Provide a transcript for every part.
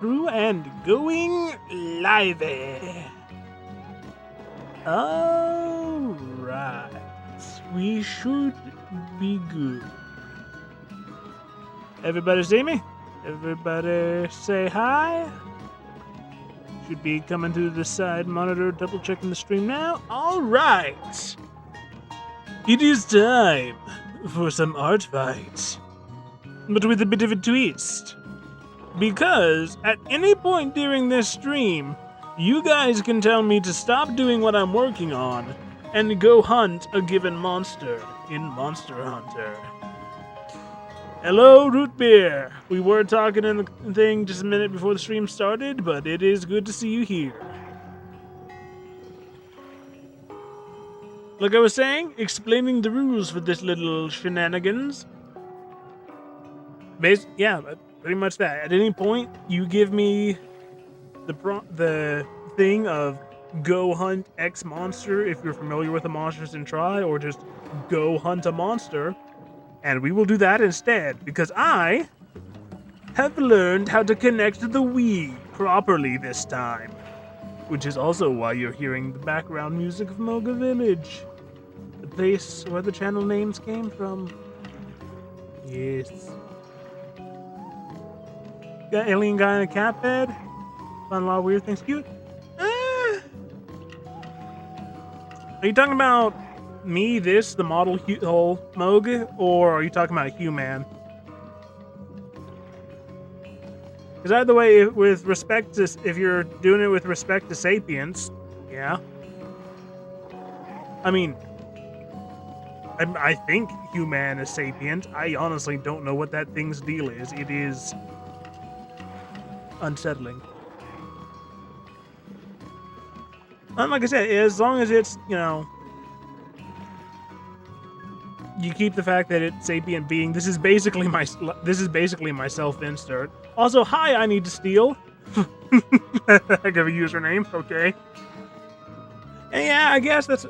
Through and going live. Alright. We should be good. Everybody see me? Everybody say hi? Should be coming through the side monitor, double checking the stream now. Alright. It is time for some art fights. But with a bit of a twist. Because at any point during this stream, you guys can tell me to stop doing what I'm working on and go hunt a given monster in Monster Hunter. Hello, Root Beer. We were talking in the thing just a minute before the stream started, but it is good to see you here. Like I was saying, explaining the rules for this little shenanigans. Pretty much that. At any point, you give me the thing of go hunt X monster if you're familiar with the monsters in Try, or just go hunt a monster, and we will do that instead, because I have learned how to connect the Wii properly this time. Which is also why you're hearing the background music of Moga Village, the place where the channel names came from. Yes. Got alien guy in a cat bed. Found a lot of weird things. Cute. Are you talking about me, the model whole Moog, or are you talking about human? Because either way, with respect to, if you're doing it with respect to Sapiens, yeah. I mean, I think human is sapient. I honestly don't know what that thing's deal is. It is unsettling. And like I said, as long as it's, you keep the fact that it's sapient being. This is basically my self-insert. Also, hi, I need to steal. Heck of a username, okay. And yeah, I guess as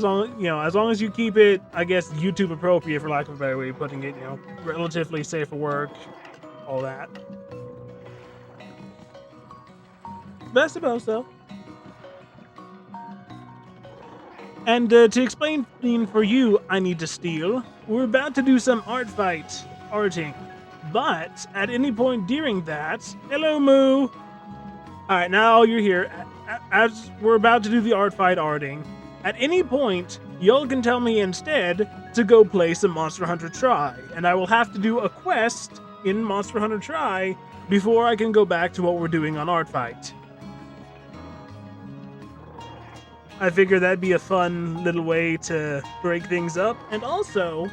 long as you keep it, I guess, YouTube appropriate, for lack of a better way of putting it, relatively safe for work, all that. But I suppose so. And to explain for you, I need to steal, we're about to do some arting. But at any point during that, hello Moo! Alright, now you're here. As we're about to do the arting, at any point, y'all can tell me instead to go play some Monster Hunter Try, and I will have to do a quest in Monster Hunter Try before I can go back to what we're doing on Artfight. I figure that'd be a fun little way to break things up, and also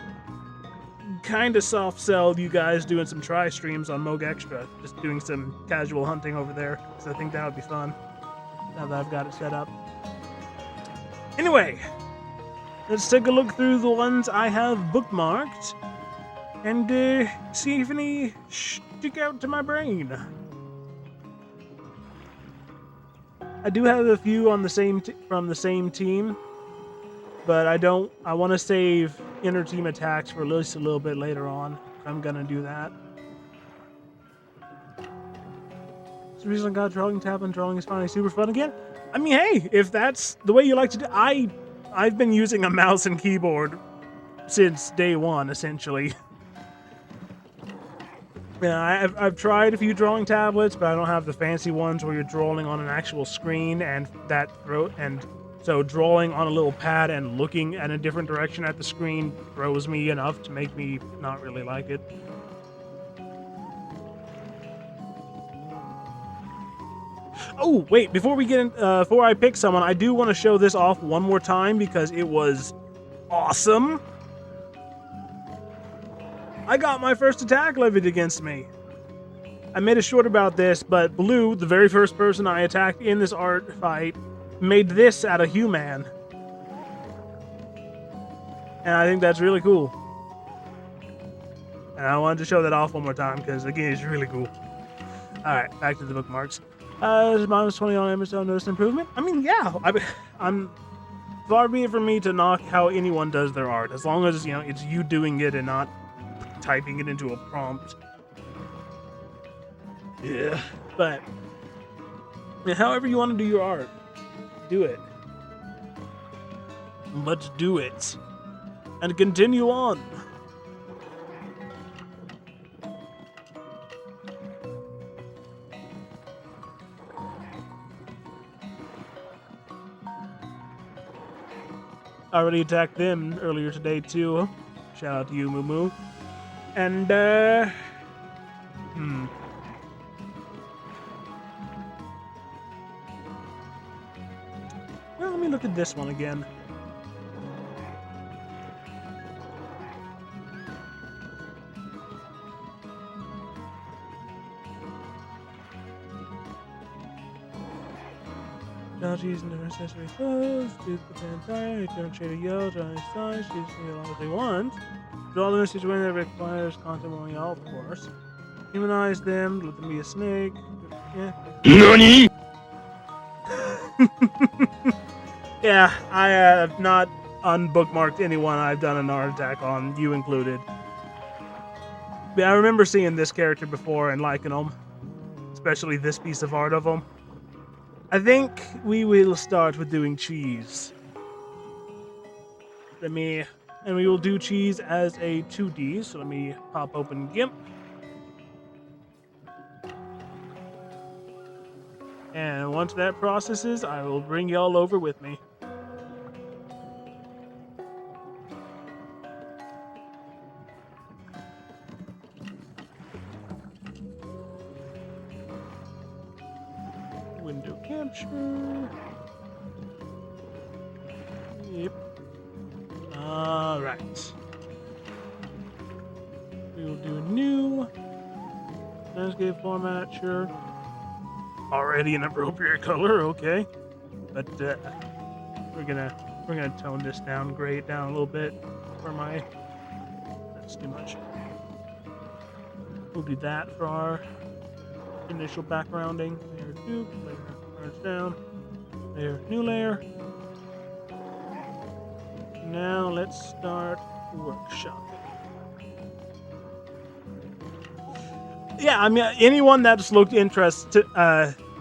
kind of soft sell you guys doing some Try streams on Moog Extra, just doing some casual hunting over there, because I think that would be fun, now that I've got it set up. Anyway, let's take a look through the ones I have bookmarked, and see if any stick out to my brain. I do have a few on the from the same team, but I want to save inter-team attacks for at least a little bit later on. I'm gonna do that. It's the reason I got drawing tab, and drawing is finally super fun again. I mean, hey, if that's the way you like to do, I've been using a mouse and keyboard since day one, essentially. Yeah, I've tried a few drawing tablets, but I don't have the fancy ones where you're drawing on an actual screen, and so drawing on a little pad and looking at a different direction at the screen throws me enough to make me not really like it. Oh, wait, before I pick someone, I do want to show this off one more time because it was awesome. I got my first attack levied against me. I made a short about this, but Blue, the very first person I attacked in this art fight, made this out of human. And I think that's really cool. And I wanted to show that off one more time, because again, it's really cool. Alright, back to the bookmarks. Minus 20 on Amazon, noticed improvement? I mean, yeah, I'm far be it from me to knock how anyone does their art, as long as, it's you doing it and not typing it into a prompt. Yeah. But however you want to do your art, do it. Let's do it. And continue on. I already attacked them earlier today too. Shout out to you, Moo Moo. And well, let me look at this one again. Technologies and different accessory clothes, do the entire, return trader yell, trying to size, choose as long as they want. Draw them in a situation that requires content moving out, of course. Humanize them, let them be a snake. Yeah. NANI?! Yeah, I have not unbookmarked anyone I've done an art attack on, you included. Yeah, I remember seeing this character before and liking him, especially this piece of art of him. I think we will start with doing cheese. And we will do cheese as a 2D, so let me pop open GIMP. And once that processes, I will bring y'all over with me. Window capture. Yep. Alright. We will do a new landscape format, sure. Already an appropriate color, okay. But we're gonna tone this down, gray it down a little bit for my. That's too much. We'll do that for our initial backgrounding. Layer 2, layer merge down, layer, new layer. Now let's start workshopping. Yeah, I mean, anyone that's looked interested,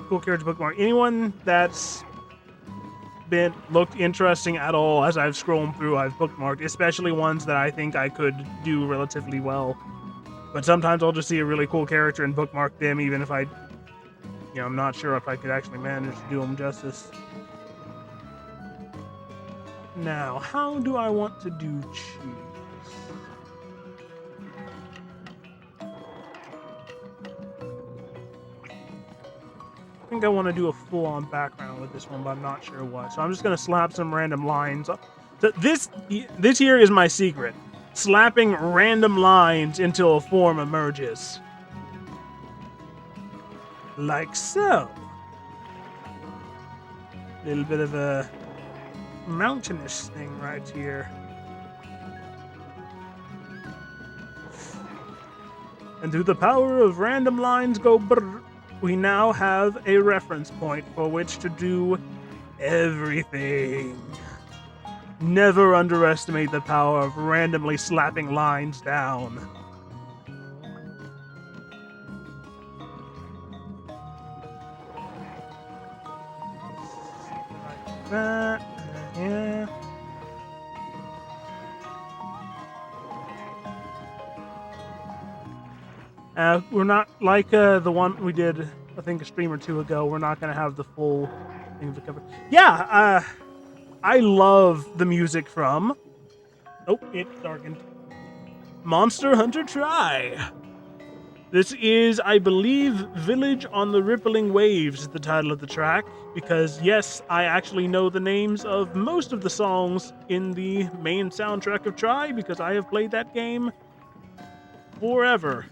cool character bookmark, anyone that's been looked interesting at all as I've scrolled through, I've bookmarked, especially ones that I think I could do relatively well. But sometimes I'll just see a really cool character and bookmark them, even if I'm not sure if I could actually manage to do them justice. Now, how do I want to do cheese? I think I want to do a full-on background with this one, but I'm not sure what. So I'm just going to slap some random lines. So this here is my secret. Slapping random lines until a form emerges. Like so. A little bit of a mountainous thing right here. And through the power of random lines go brrr, we now have a reference point for which to do everything. Never underestimate the power of randomly slapping lines down. Like that, yeah. We're not like the one we did, I think, a stream or two ago. We're not going to have the full thing to cover. Yeah, I love the music from. Oh, it darkened. Monster Hunter Tri. This is, I believe, Village on the Rippling Waves is the title of the track, because yes, I actually know the names of most of the songs in the main soundtrack of Tri, because I have played that game forever.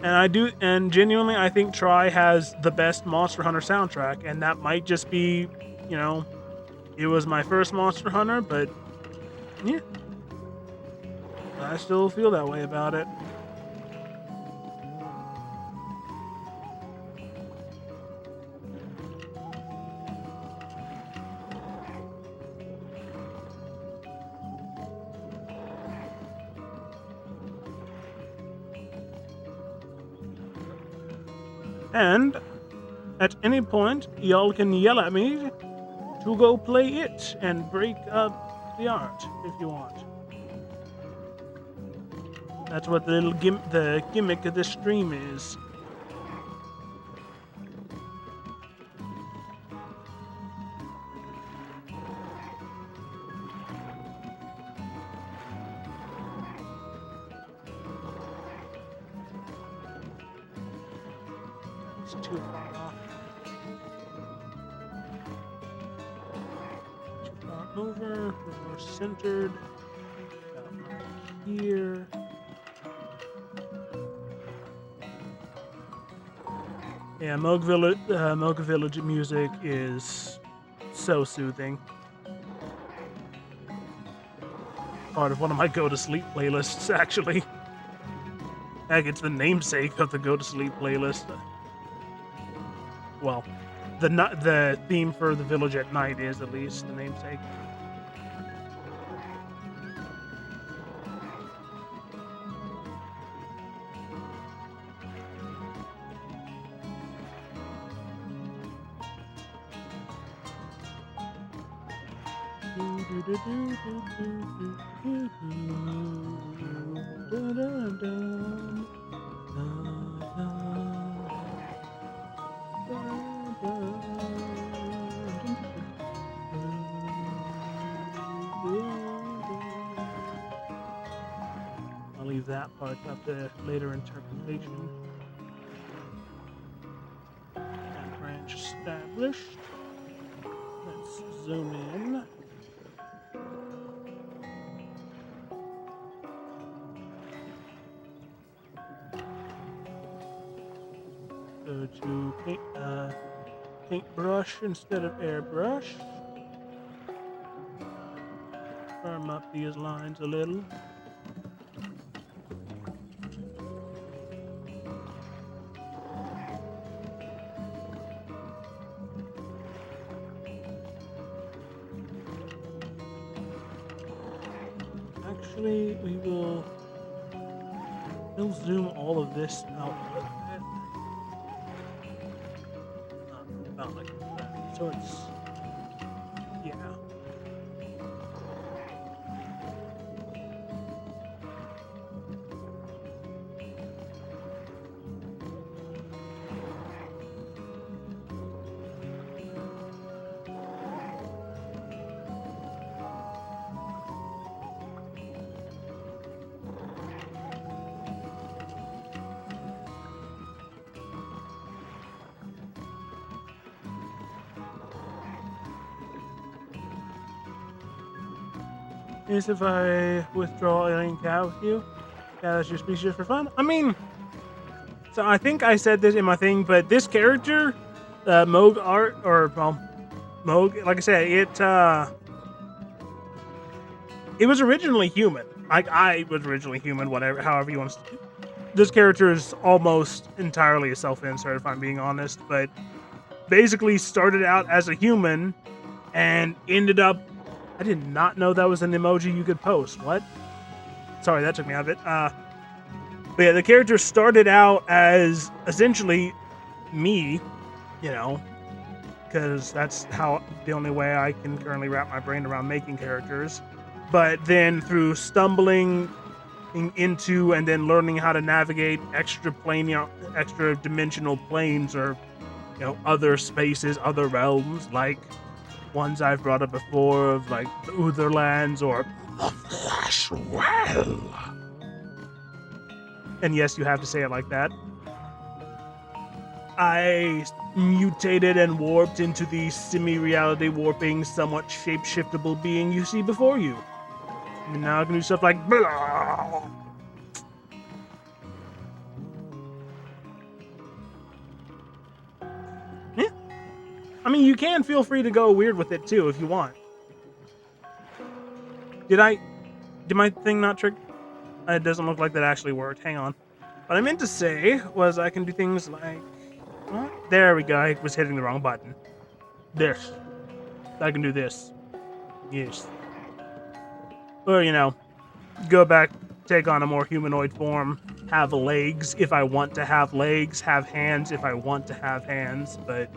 And genuinely, I think Tri has the best Monster Hunter soundtrack, and that might just be, it was my first Monster Hunter, but yeah, I still feel that way about it. And at any point, y'all can yell at me to go play it and break up the art if you want. That's what the little the gimmick of this stream is. It's too far off. Too far over. We're more centered. About right here. Yeah, Mocha Village music is so soothing. Part of one of my go-to-sleep playlists, actually. Heck, it's the namesake of the go-to-sleep playlist. Well, the theme for the village at night is at least the namesake. I'll leave that part up to later interpretation. And branch established. Let's zoom in. Go to paintbrush instead of airbrush. Firm up these lines a little. Actually, we'll zoom all of this out a little bit. About like that. So it's, yeah. Is if I withdraw alien cat with you? Yeah, that's your species for fun? I mean, so I think I said this in my thing, but this character, Moog art, or, well, Moog, like I said, it was originally human. Like, I was originally human, whatever, however you want to. This character is almost entirely a self-insert, if I'm being honest, but basically started out as a human and ended up. I did not know that was an emoji you could post. What? Sorry, that took me out of it. But yeah, the character started out as essentially me, you know, because that's how the only way I can currently wrap my brain around making characters. But then through stumbling into and then learning how to navigate extra dimensional planes, or, you know, other spaces, other realms, like ones I've brought up before, of like the Utherlands or the Flesh Well. And yes, you have to say it like that. I mutated and warped into the semi-reality warping, somewhat shape-shiftable being you see before you. And now I can do stuff like blah. Yeah. I mean, you can feel free to go weird with it too if you want. Did my thing not trick? It doesn't look like that actually worked. Hang on. What I meant to say was I can do things like, what? There we go. I was hitting the wrong button. This. I can do this. Yes. Or, you know, go back take on a more humanoid form, have legs if I want to have legs, have hands if I want to have hands, but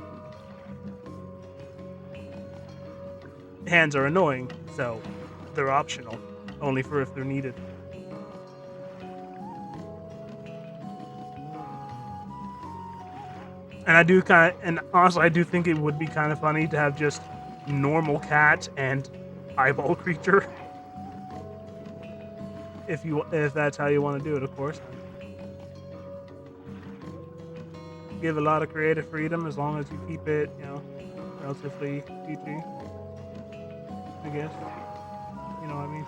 hands are annoying, so they're optional, only for if they're needed. And honestly, I do think it would be kind of funny to have just normal cat and eyeball creature. If that's how you want to do it, of course. Give a lot of creative freedom as long as you keep it, relatively PG. I guess. You know what I mean?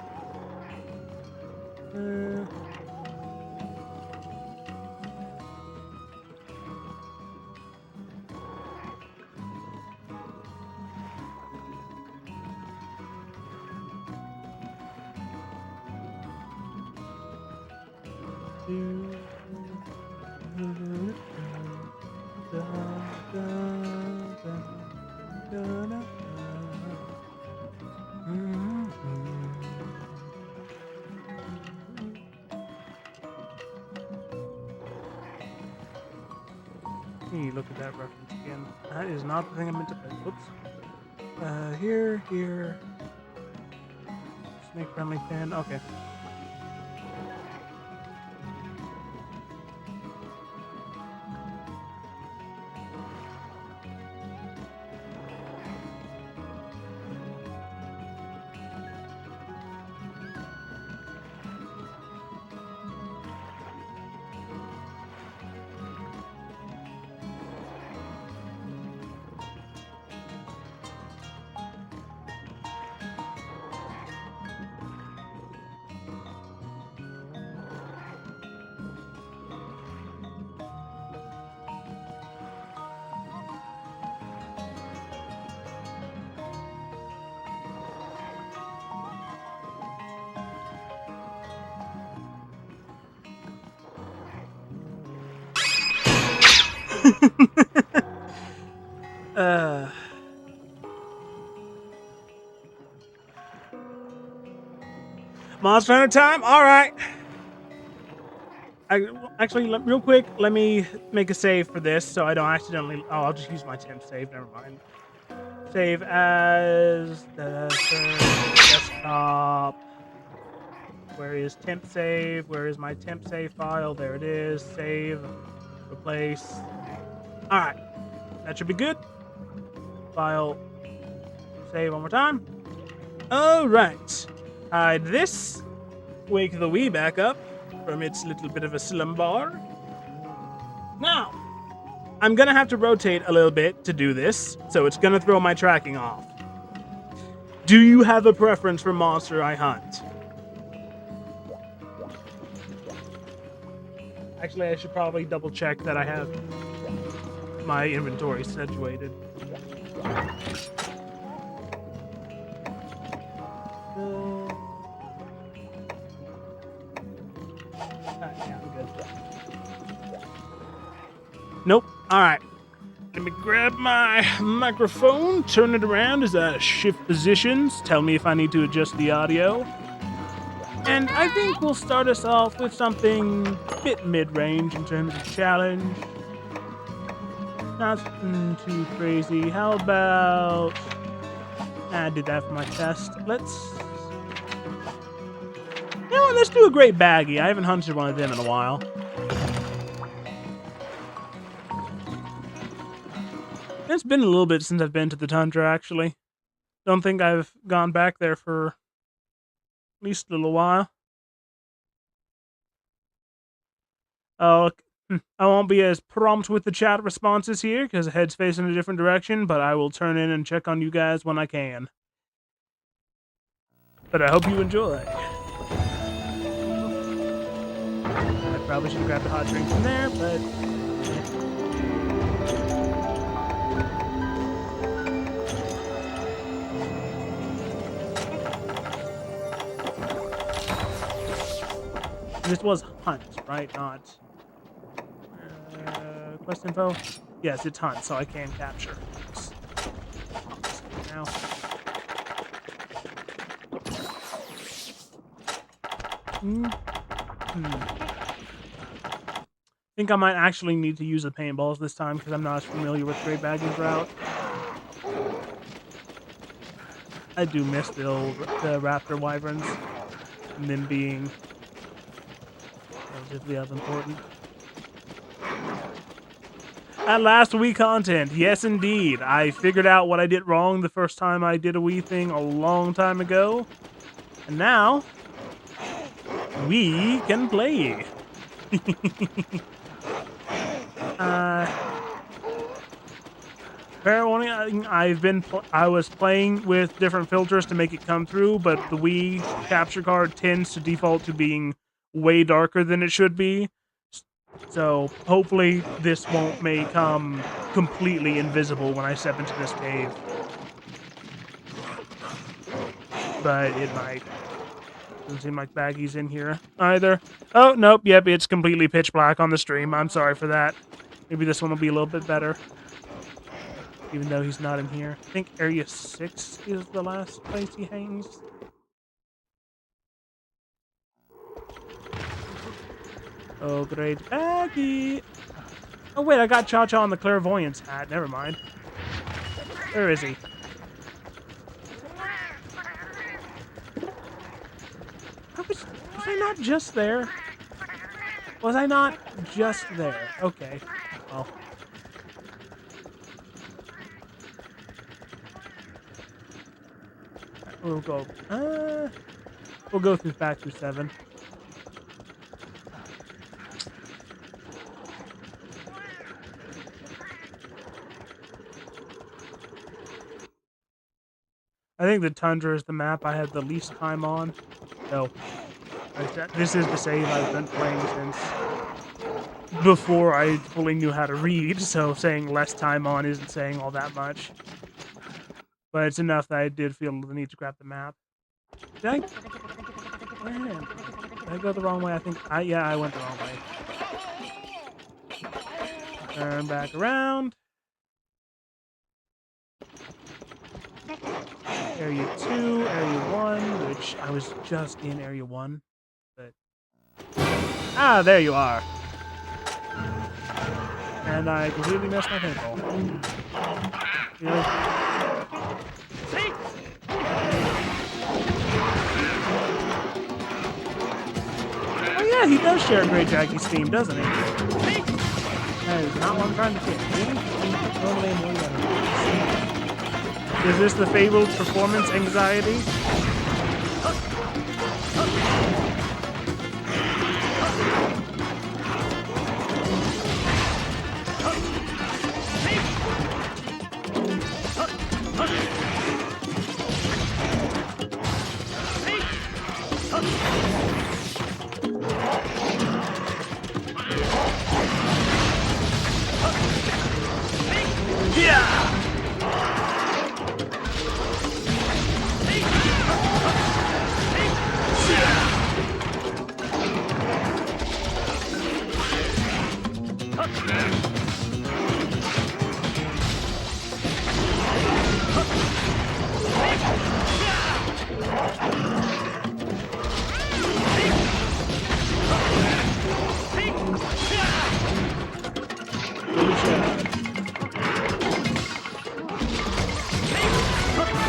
Look at that reference again. That is not the thing I meant to play. Whoops. Here. Snake friendly pin. Okay. Monster Hunter time? Alright. Real quick, let me make a save for this so I don't accidentally... Oh, I'll just use my temp save, never mind. Save as the desktop. Where is temp save? Where is my temp save file? There it is. Save. Replace. Alright. That should be good. File. Save one more time. Alright. Hide this. Wake the Wii back up from its little bit of a slumber. Now, I'm gonna have to rotate a little bit to do this, so it's gonna throw my tracking off. Do you have a preference for monster I hunt? Actually, I should probably double check that I have my inventory situated. Yeah, I'm good. Nope. Alright. Let me grab my microphone, turn it around as I shift positions, tell me if I need to adjust the audio. And I think we'll start us off with something a bit mid-range in terms of challenge. Nothing too crazy. How about... I did that for my test. Let's do a great baggie. I haven't hunted one of them in a while. It's been a little bit since I've been to the Tundra, actually. Don't think I've gone back there for at least a little while. Oh, I won't be as prompt with the chat responses here because the head's facing a different direction, but I will turn in and check on you guys when I can. But I hope you enjoy. I probably should have grabbed a hot drink from there, but... This was hunt, right? Not... quest info? Yes, it's hunt, so I can capture. Now... I think I might actually need to use the paintballs this time because I'm not as familiar with Great Baggy's route. I do miss the raptor wyverns and them being relatively unimportant. At last, Wii content. Yes, indeed. I figured out what I did wrong the first time I did a Wii thing a long time ago. And now, we can play. Apparently, I was playing with different filters to make it come through, but the Wii capture card tends to default to being way darker than it should be. So hopefully this won't become completely invisible when I step into this cave. But it might. Doesn't seem like Baggy's in here either. Oh, nope, yep, it's completely pitch black on the stream. I'm sorry for that. Maybe this one will be a little bit better. Even though he's not in here. I think Area 6 is the last place he hangs. Oh, great Baggy! Oh, wait, I got Cha-Cha on the clairvoyance hat. Never mind. Where is he? Was I not just there? Was I not just there? Okay. Well. We'll go. We'll go back through 7. I think the Tundra is the map I had the least time on. So, this is the save I've been playing since before I fully knew how to read, so saying less time on isn't saying all that much. But it's enough that I did feel the need to grab the map. Did I? Man, did I go the wrong way? I think yeah, I went the wrong way. Turn back around. Area 2, Area 1, which I was just in Area 1, but... Ah, there you are! And I completely messed my pinball. Really? Oh yeah, he does share Great Baggy's theme, doesn't he? That is not what I'm trying to get. Really? Is this the fabled performance anxiety? Yeah!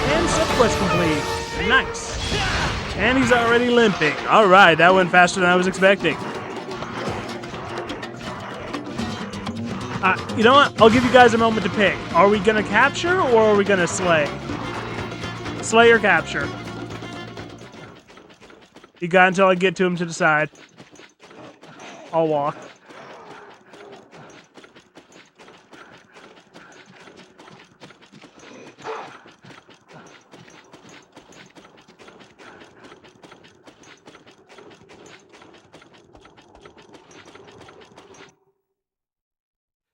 And subquest complete. Nice. And he's already limping. All right, that went faster than I was expecting. You know what? I'll give you guys a moment to pick. Are we gonna capture or are we gonna slay? Slay or capture? You got until I get to him to decide. I'll walk.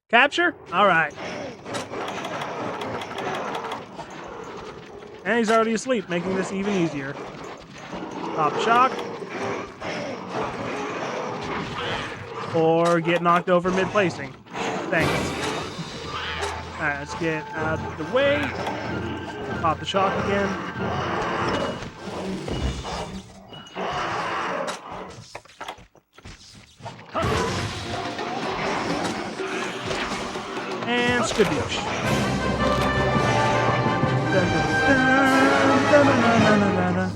Capture? All right. And he's already asleep, making this even easier. Pop shock. Or get knocked over mid-placing. Thanks. Alright, let's get out of the way. Pop the shock again. And skadoosh. Dun, dun, dun, dun, dun, dun, dun, dun, dun.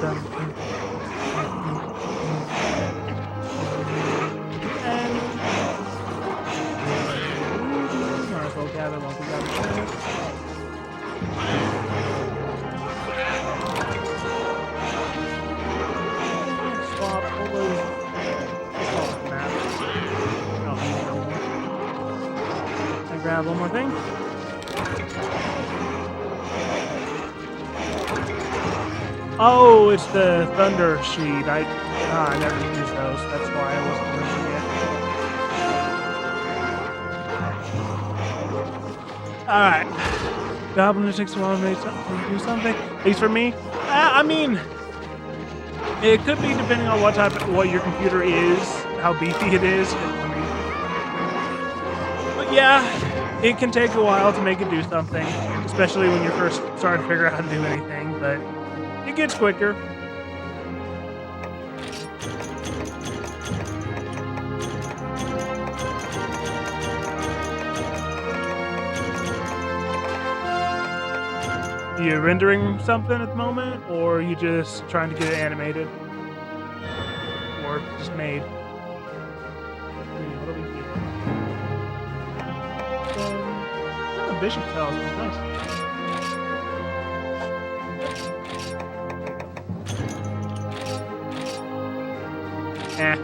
Dun, dun. And might as well gather while we got a chance. Swap all those. Swap maps. Oh, no more. I grab one more thing. Oh, it's the Thunder Sheet. I never used those. That's why I wasn't pushing it. Alright. Goblin, it takes a while to do something. At least for me. I mean, it could be depending on what your computer is, how beefy it is. But yeah, it can take a while to make it do something, especially when you're first starting to figure out how to do anything, but it gets quicker. You rendering something at the moment, or are you just trying to get it animated? Or just made? What do we get? Oh, Bishop Tales is nice.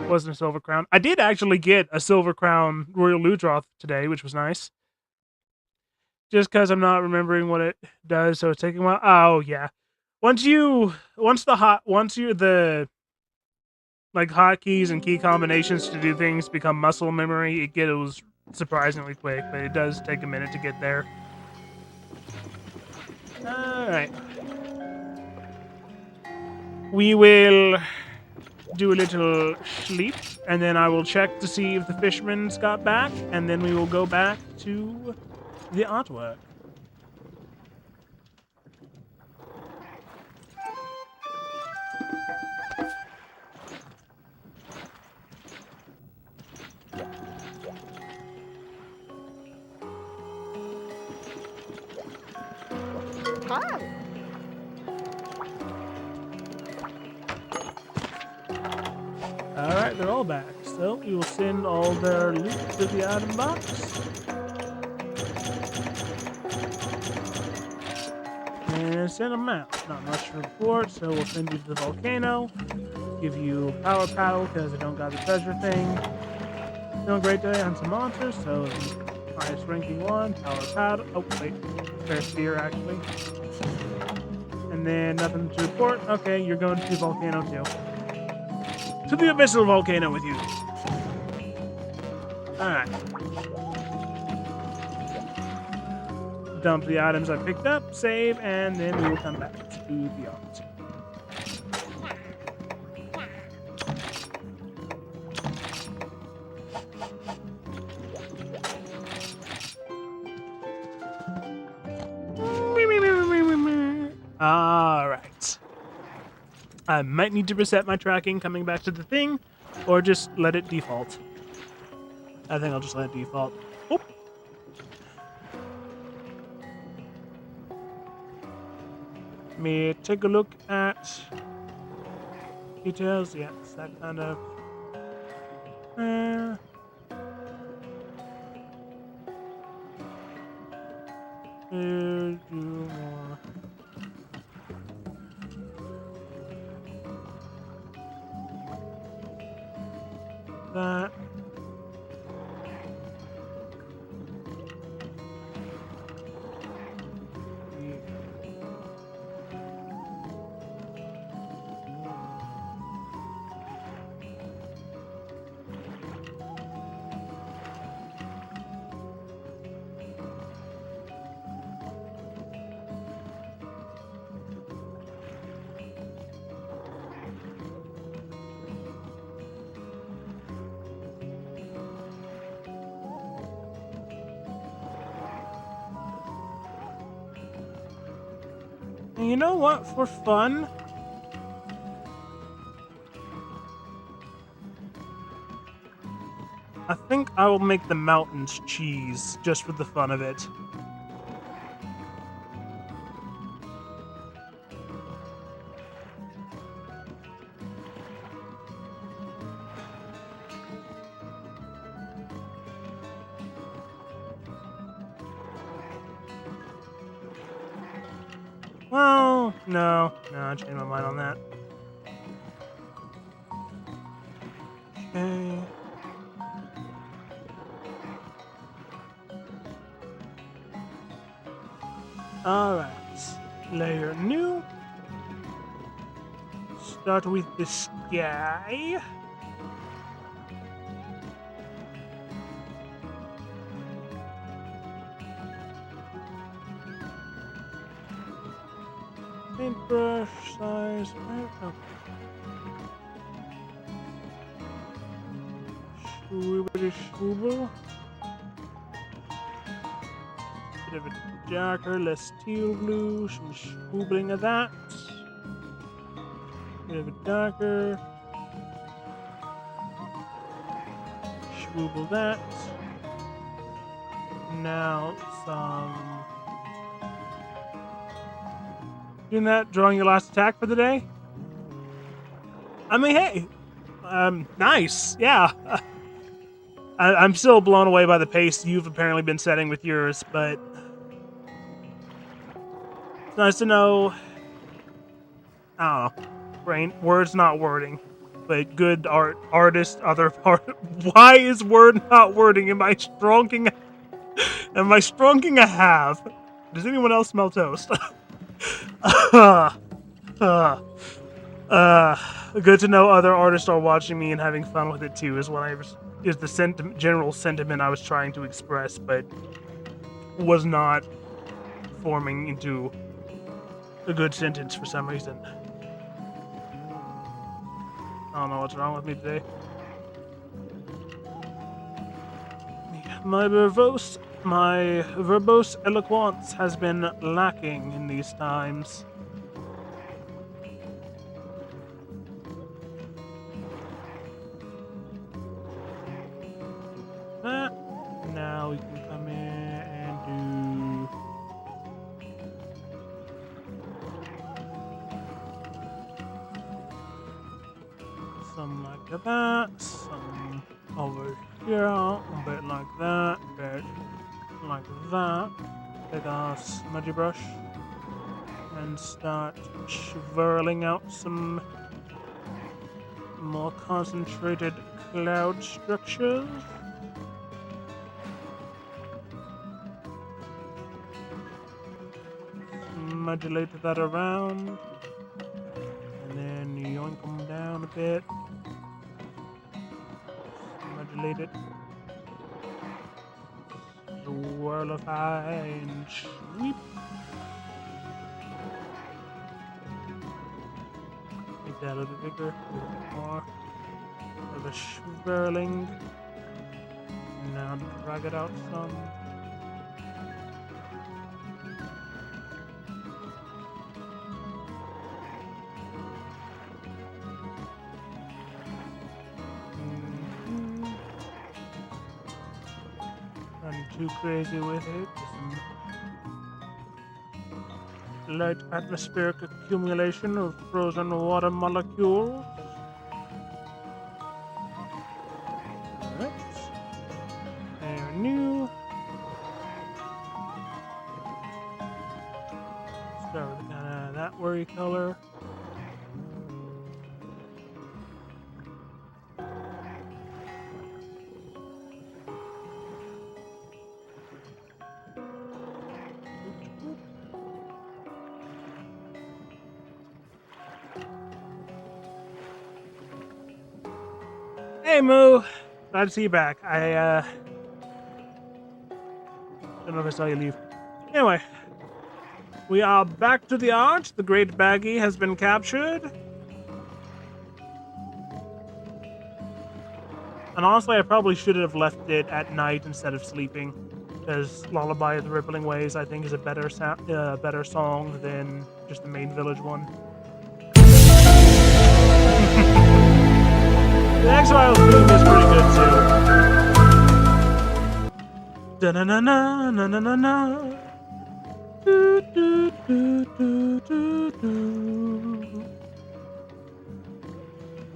Wasn't a Silver Crown. I did actually get a Silver Crown Royal Ludroth today, which was nice. Just because I'm not remembering what it does, so it's taking a while. Oh yeah, once you're the hotkeys and key combinations to do things become muscle memory, it goes surprisingly quick, but it does take a minute to get there. All right, we will do a little sleep, and then I will check to see if the fisherman's got back, and then we will go back to the artwork. Alright, they're all back. So we will send all their loot to the item box. And send them out. Not much to report, so we'll send you to the volcano. Give you power paddle because I don't got the treasure thing. Doing great today on some monsters, so highest ranking one, power paddle. Oh, wait. Fair spear, actually. And then nothing to report. Okay, you're going to the volcano too. To the abyssal volcano with you. Alright. Dump the items I picked up, save, and then we will come back to the art. Alright. I might need to reset my tracking coming back to the thing, or just let it default. I think I'll just let it default. Oop. Let me take a look at details. Yeah, it's that kind of... do more. That. You know what? For fun, I think I will make the mountains cheese, just for the fun of it. Well, no, I changed my mind on that. Okay. Alright. Layer new. Start with the sky. Paintbrush size. Okay. Shwooble. Bit of a darker, less teal blue. Some swoobling of that. Bit of a darker. Swooble that. Now some. Doing that, drawing your last attack for the day? I mean, hey, nice, yeah. I'm still blown away by the pace you've apparently been setting with yours, but it's nice to know. I don't know, words not wording, but good artist, other part. Why is word not wording? Am I strunking a half? Does anyone else smell toast? Good to know other artists are watching me and having fun with it too. Is the general sentiment I was trying to express, but was not forming into a good sentence for some reason. I don't know what's wrong with me today. My verbose eloquence has been lacking in these times. Now we can come in and do some like that, some over here, a bit like that, a bit like that. Take our smudgy brush and start swirling out some more concentrated cloud structures. Modulate that around, and then yoink them down a bit. Modulate it. Swirlify and sweep. Make that a little bit bigger, a little bit more. Of a swirling. Now drag it out some. Too crazy with it. Some light atmospheric accumulation of frozen water molecules. Alright. They're new. Start with kind of that worry color. Hey Moo, glad to see you back. I don't know if I saw you leave. Anyway, we are back to the art. The Great Baggy has been captured. And honestly, I probably should have left it at night instead of sleeping, because Lullaby of the Rippling Ways, I think, is a better song than just the main village one. The X-Files theme is pretty good too. Da na na na na na na na. Do, do, do, do, do, do.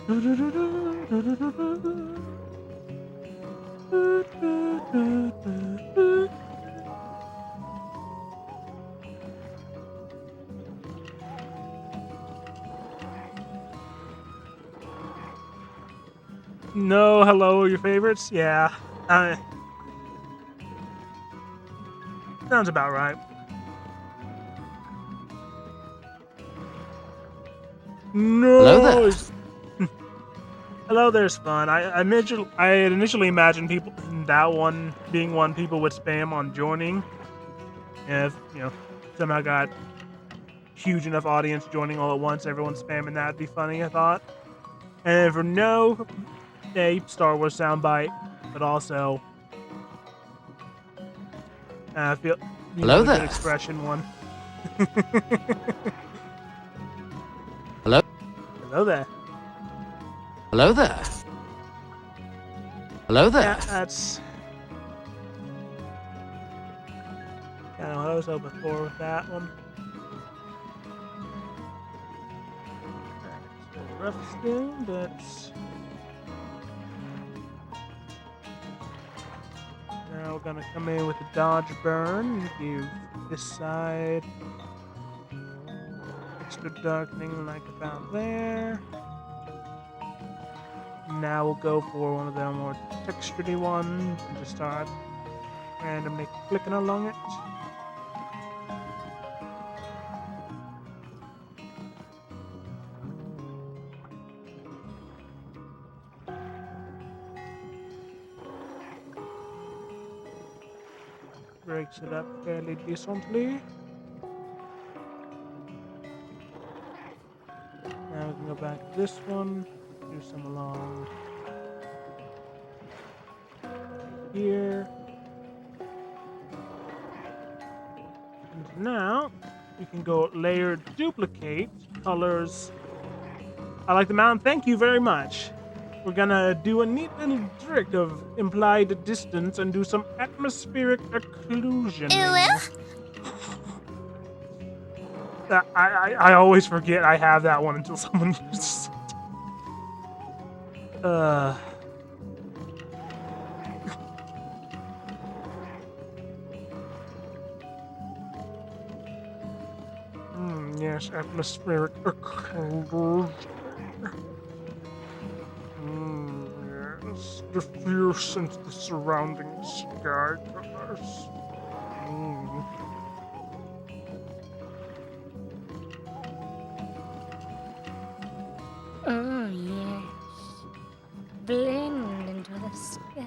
Do, do, do, do, do, do, do, do. Do, do, do, do, do. No, hello, your favorites? Yeah. Sounds about right. No. Hello there. Hello there's fun. I had initially imagined people that one being one people would spam on joining. If somehow got huge enough audience joining all at once, everyone spamming that'd be funny. I thought. And then for no, a Star Wars soundbite, but also I feel Hello a good there. expression one. Hello. Hello there. Hello there. Hello there. Yeah, that's kind of what I was hoping for with that one. It's a rough skin, but now we're gonna come in with a dodge burn. Give this side extra darkening like about there. Now we'll go for one of the more textured ones and just start randomly clicking along it. Breaks it up fairly decently. Now we can go back to this one, do some along here. And now we can go layer duplicate colors. I like the mountain. Thank you very much. We're gonna do a neat little trick of implied distance and do some atmospheric occlusion. I always forget I have that one until someone uses it. Yes, atmospheric occlusion. Yes, diffuse into the surrounding sky colors. Oh, yes. Blend into the sky.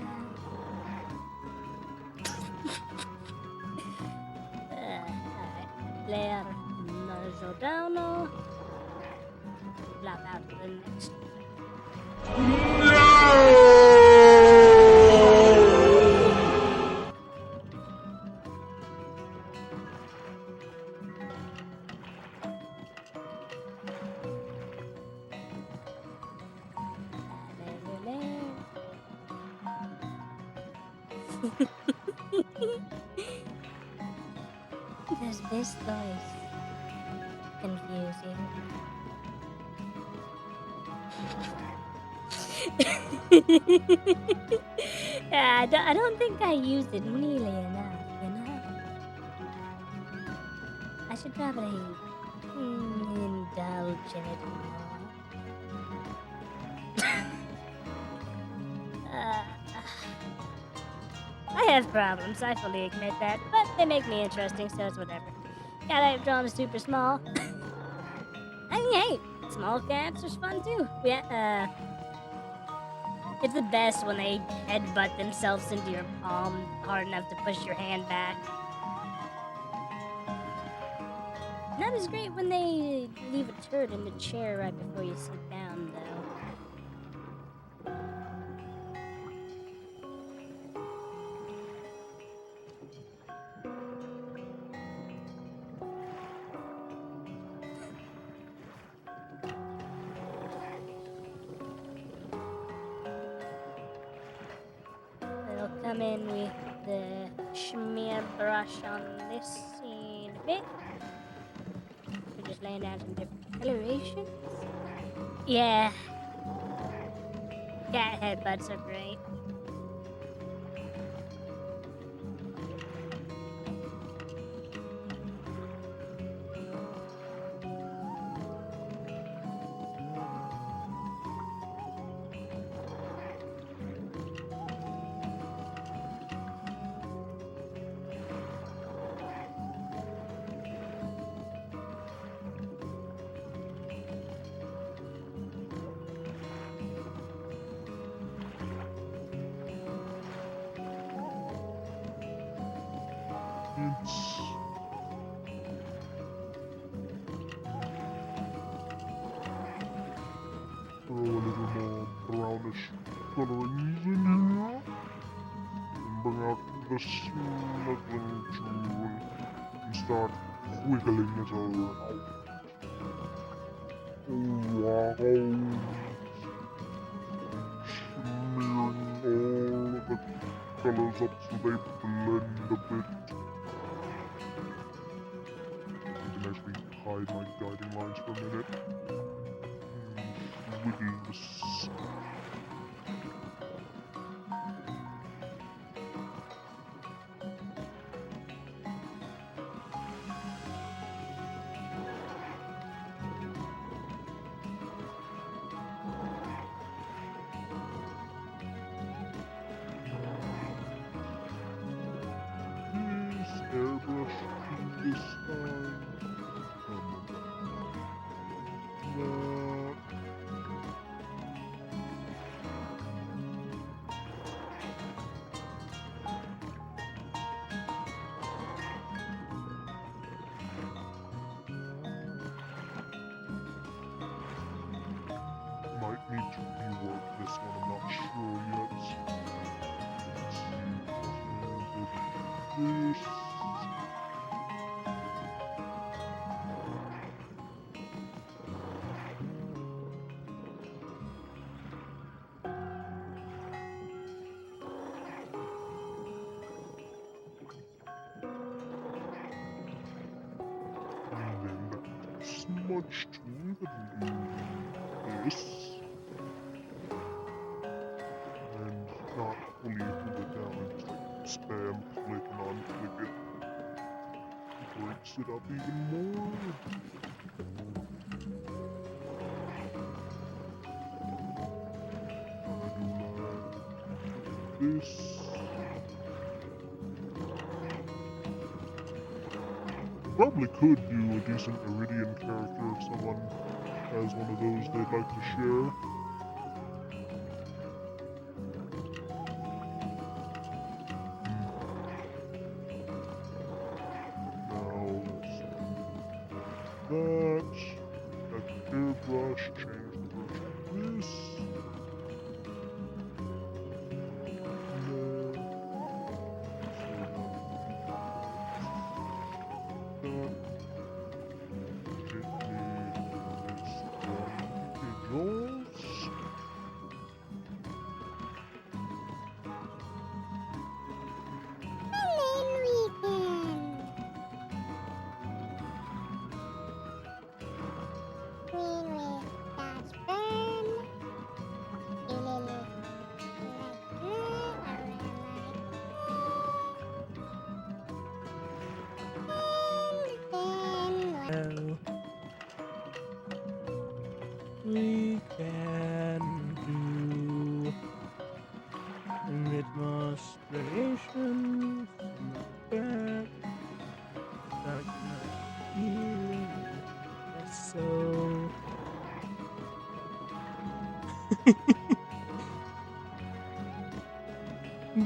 Alright. Layer Giordano. Blot out the next. Does this voice confuse you? Yeah, I don't think I used it nearly enough, you know? I should probably indulge in it more. I have problems, I fully admit that, but they make me interesting, so it's whatever. God, I've drawn a super small. I mean, hey, small cats are fun too. Yeah, it's the best when they headbutt themselves into your palm hard enough to push your hand back. Not as great when they leave a turd in the chair right before you sit down, though. Come in with the smear brush on this scene a bit. We're just laying down some different colorations. Yeah. Cat headbutts are great. It's throw a little more brownish colorings in here and bring out the snuggling tool and start wiggling it all out. Wow. Smearing all of the colors up so they blend a bit. I can actually hide my guiding lines for a minute. Wiggle this. This airbrush this time. That. Might need to rework this one, I'm not sure yet. Let's see. This. And then the smudge tool that will do this. And not fully hold it down, just like spam click and unclick it. Breaks it up even more. I do like this. Probably could do a decent Iridian character if someone has one of those they'd like to share. Now let's that airbrush, change the brush to this. We can do demonstrations back here. So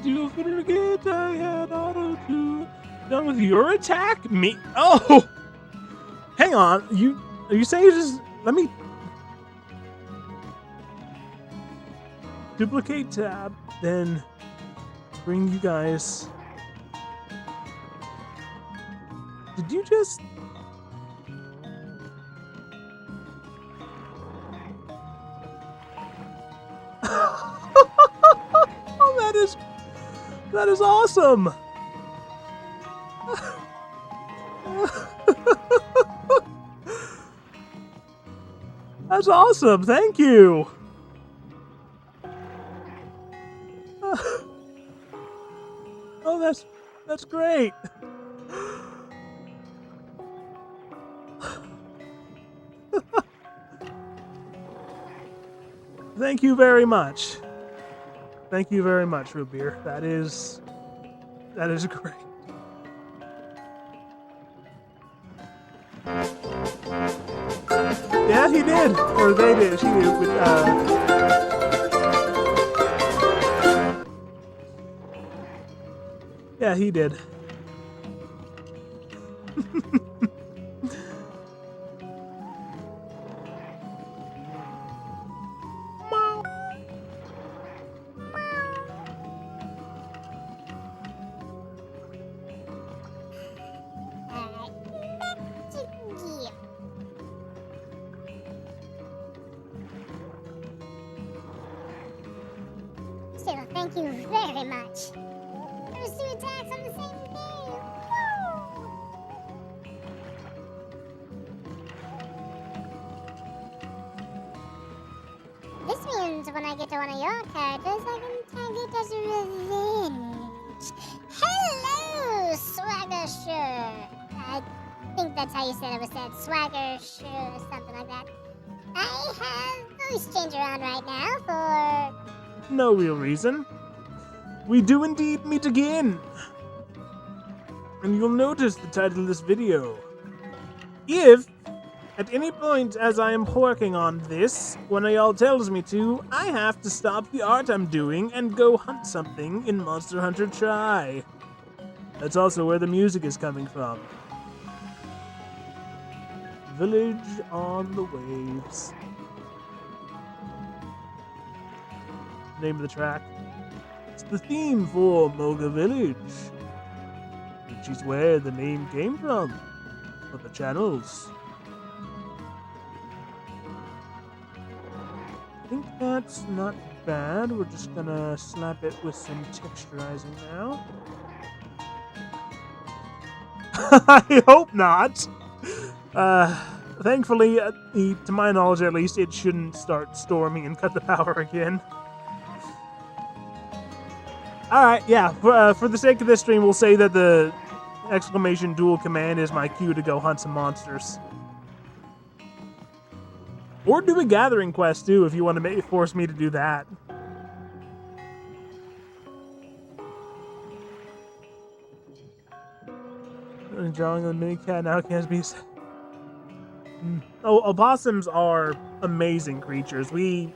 do forget I had auto to done with your attack? Me? Oh, hang on. Are you saying you just let me duplicate tab, then bring you guys. Did you just? Oh, that is awesome. That's awesome. Thank you. Oh, that's great. Thank you very much. Thank you very much, Root Beer. That is great. Yeah, he did. Or they did. She did. Yeah, he did. Still, thank you very much. Those two attacks on the same day. Woo! This means when I get to one of your characters, I can tag it as revenge. Hello, Swaggersure. I think that's how you said it was said. Swaggersure or something like that. I have voice changer on right now for... No real reason. We do indeed meet again. And you'll notice the title of this video. If, at any point as I am working on this, one of y'all tells me to, I have to stop the art I'm doing and go hunt something in Monster Hunter Tri. That's also where the music is coming from. Village on the Waves. Name of the track. It's the theme for Moga Village, which is where the name came from for the channels. I think that's not bad. We're just gonna slap it with some texturizing now. I hope not. Thankfully, to my knowledge at least, it shouldn't start storming and cut the power again. Alright, yeah, for the sake of this stream, we'll say that the exclamation dual command is my cue to go hunt some monsters. Or do a gathering quest, too, if you want to force me to do that. Drawing the mini cat now can't be... Oh, opossums are amazing creatures. We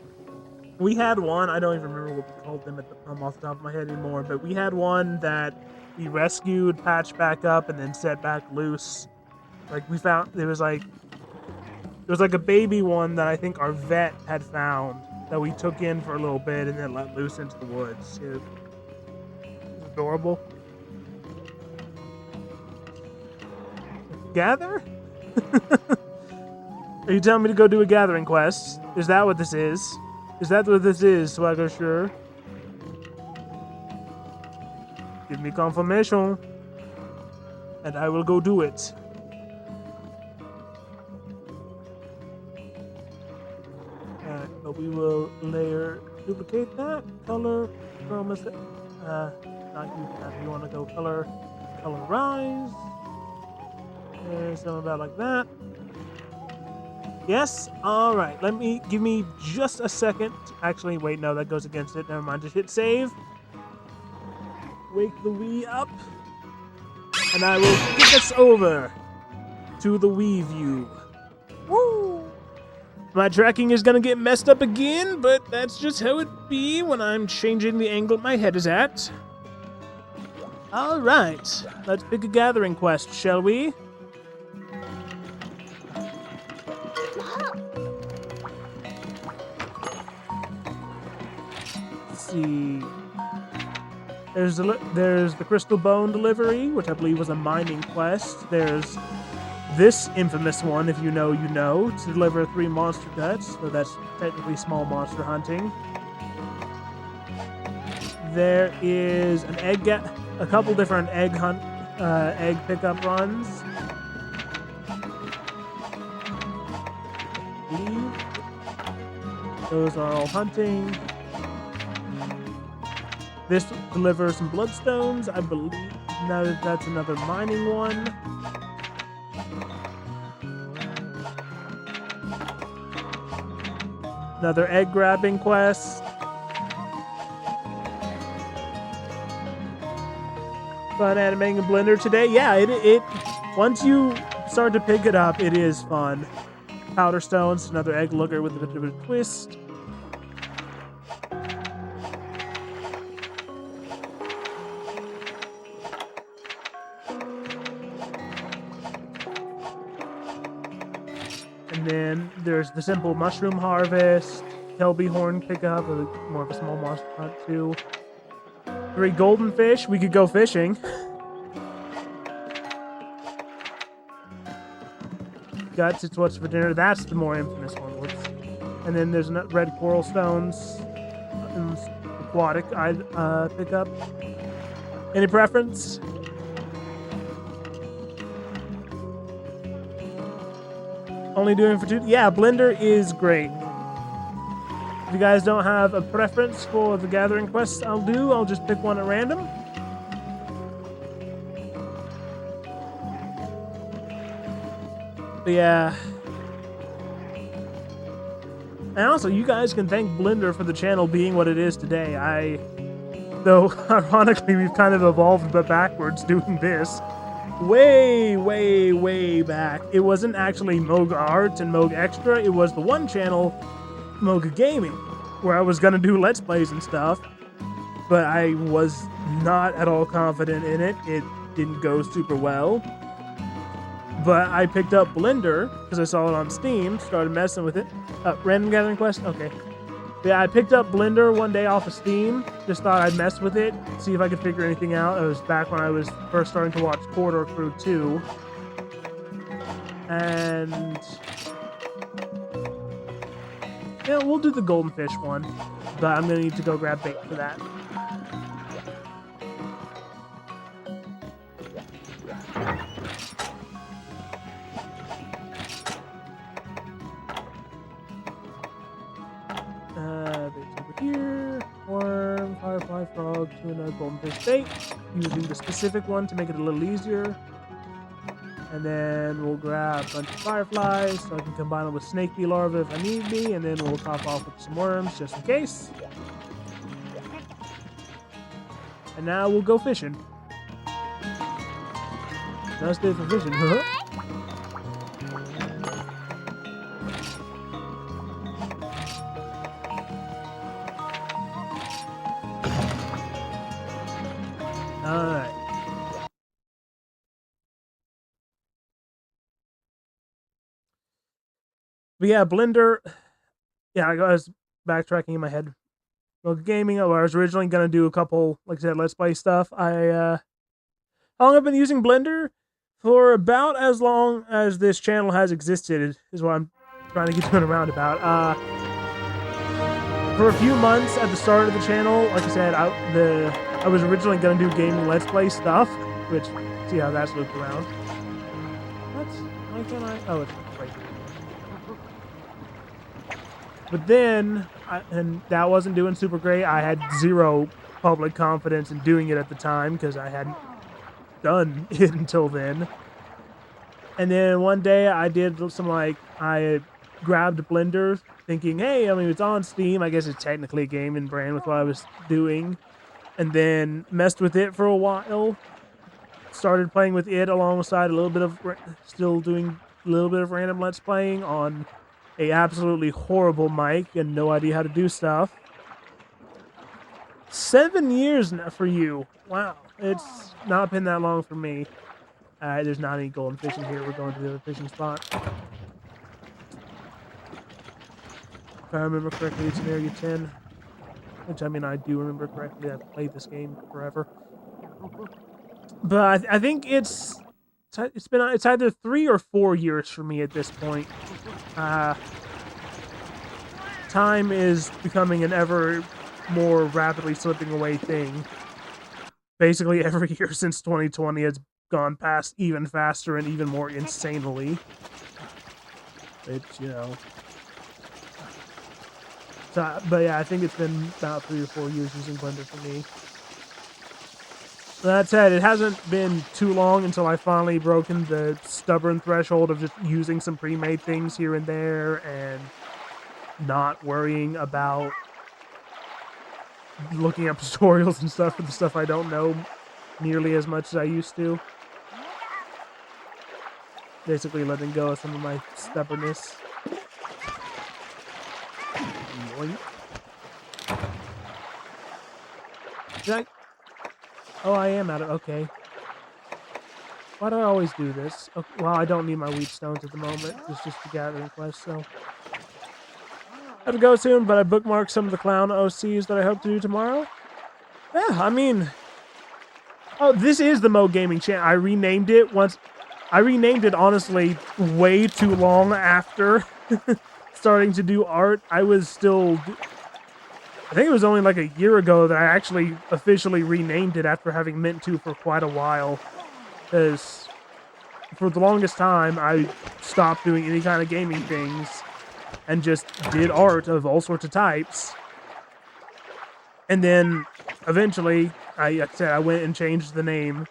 had one, I don't even remember what we called them off the top of my head anymore, but we had one that we rescued, patched back up, and then set back loose. Like, we found, there was like a baby one that I think our vet had found that we took in for a little bit and then let loose into the woods. It was adorable. Gather? Are you telling me to go do a gathering quest? Is that what this is? Is that what this is, Swaggersure? Give me confirmation, and I will go do it. Alright, but we will duplicate that, color, chroma, not use that. You want to go colorize, and something about like that. Yes? Alright, give me just a second. Actually, wait, no, that goes against it. Never mind, just hit save. Wake the Wii up. And I will kick us over to the Wii view. Woo! My tracking is gonna get messed up again, but that's just how it be when I'm changing the angle my head is at. Alright, let's pick a gathering quest, shall we? See. There's the Crystal Bone delivery, which I believe was a mining quest. There's this infamous one, if you know, you know, to deliver 3 monster guts, so that's technically small monster hunting. There is an a couple different egg egg pickup runs. Those are all hunting. This delivers some bloodstones, I believe. Now that's another mining one. Another egg grabbing quest. Fun animating a Blender today. Yeah, it once you start to pick it up, it is fun. Powder stones, another egg looker with a bit of a twist. And then there's the simple mushroom harvest, Kelby horn pickup, with more of a small monster hunt too. 3 golden fish. We could go fishing. Guts, it's what's for dinner. That's the more infamous one. And then there's red coral stones. Aquatic I'd pick up. Any preference? Only doing for 2? Yeah, Blender is great. If you guys don't have a preference for the gathering quests I'll just pick one at random. But yeah. And also, you guys can thank Blender for the channel being what it is today. Though, ironically, we've kind of evolved but backwards doing this. Way, way, way back. It wasn't actually Moga Arts and Moga Extra. It was the one channel, Moga Gaming, where I was gonna do Let's Plays and stuff. But I was not at all confident in it. It didn't go super well. But I picked up Blender because I saw it on Steam, started messing with it. Random gathering quest? Okay. Yeah, I picked up Blender one day off of Steam. Just thought I'd mess with it, see if I could figure anything out. It was back when I was first starting to watch Corridor Crew 2. And yeah, we'll do the golden fish one. But I'm gonna need to go grab bait for that. Bait's over here. Worm, firefly, frog, tuna, golden fish bait. Using the specific one to make it a little easier. And then we'll grab a bunch of fireflies so I can combine them with snake bee larvae if I need be. And then we'll top off with some worms just in case. And now we'll go fishing. Nice day for fishing, huh? Alright. But yeah, Blender. Yeah, I was backtracking in my head. Well, gaming, I was originally going to do a couple, like I said, Let's Play stuff. How long I've been using Blender? For about as long as this channel has existed, is what I'm trying to get to in a roundabout. For a few months at the start of the channel, like I said, I was originally going to do gaming Let's Play stuff, which, see how that's looped around. What? Why can't I? Oh, it's right. But then, and that wasn't doing super great. I had zero public confidence in doing it at the time because I hadn't done it until then. And then one day I did some I grabbed Blender thinking, hey, I mean, it's on Steam. I guess it's technically a gaming brand with what I was doing. And then messed with it for a while. Started playing with it alongside a little bit of, still doing a little bit of random Let's Playing on a absolutely horrible mic and no idea how to do stuff. 7 years now for you. Wow. It's not been that long for me. There's not any golden fish in here. We're going to the other fishing spot. If I remember correctly, it's in Area 10. Which, I mean, I do remember correctly. I've played this game forever. But I think it's either 3 or 4 years for me at this point. Time is becoming an ever more rapidly slipping away thing. Basically, every year since 2020 has gone past even faster and even more insanely. Which, you know. So, but yeah, I think it's been about 3 or 4 years using Blender for me. That said, it hasn't been too long until I finally broken the stubborn threshold of just using some pre-made things here and there and not worrying about looking up tutorials and stuff for the stuff I don't know nearly as much as I used to. Basically letting go of some of my stubbornness. Yoink. Did I... Oh, I am out of... Okay. Why do I always do this? Okay, well, I don't need my wheat stones at the moment. It's just a gathering quest, so... I have to go soon, but I bookmarked some of the clown OCs that I hope to do tomorrow. Yeah, I mean... Oh, this is the Mo Gaming channel. I renamed it once... I renamed it, honestly, way too long after starting to do art. I was still... I think it was only like a year ago that I actually officially renamed it after having meant to for quite a while. Because for the longest time, I stopped doing any kind of gaming things and just did art of all sorts of types. And then eventually, like I said, I went and changed the name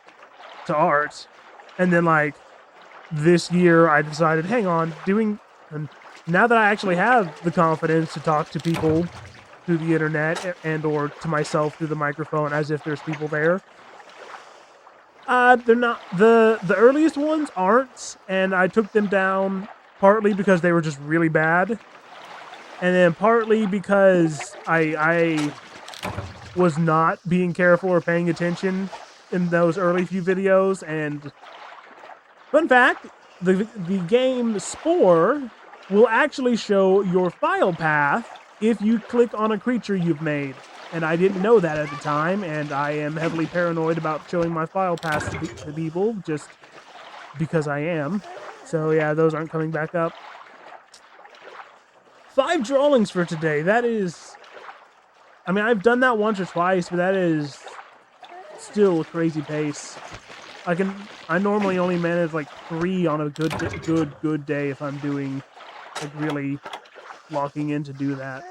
to art. And then like this year, I decided, hang on, and now that I actually have the confidence to talk to people through the internet and or to myself through the microphone as if there's people there. They're not, the earliest ones aren't, and I took them down partly because they were just really bad, and then partly because I was not being careful or paying attention in those early few videos. And fun fact, the game Spore will actually show your file path if you click on a creature you've made. And I didn't know that at the time, and I am heavily paranoid about showing my file paths to people, just because I am. So yeah, those aren't coming back up. 5 drawings for today. That is... I mean, I've done that once or twice, but that is still a crazy pace. I normally only manage like 3 on a good day if I'm doing, like, really locking in to do that.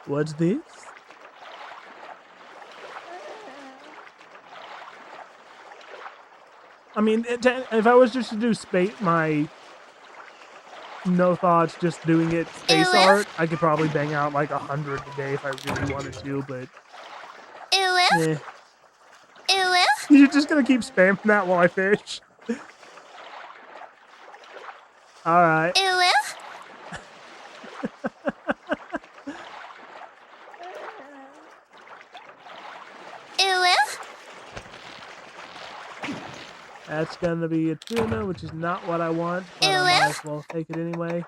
What's this? I mean, if I was just to do my no thoughts, just doing it space art, I could probably bang out like 100 a day if I really wanted to, but... Eh. You're just gonna keep spamming that while I fish? Alright. That's gonna be a tuna, which is not what I want, but I might as well take it anyway.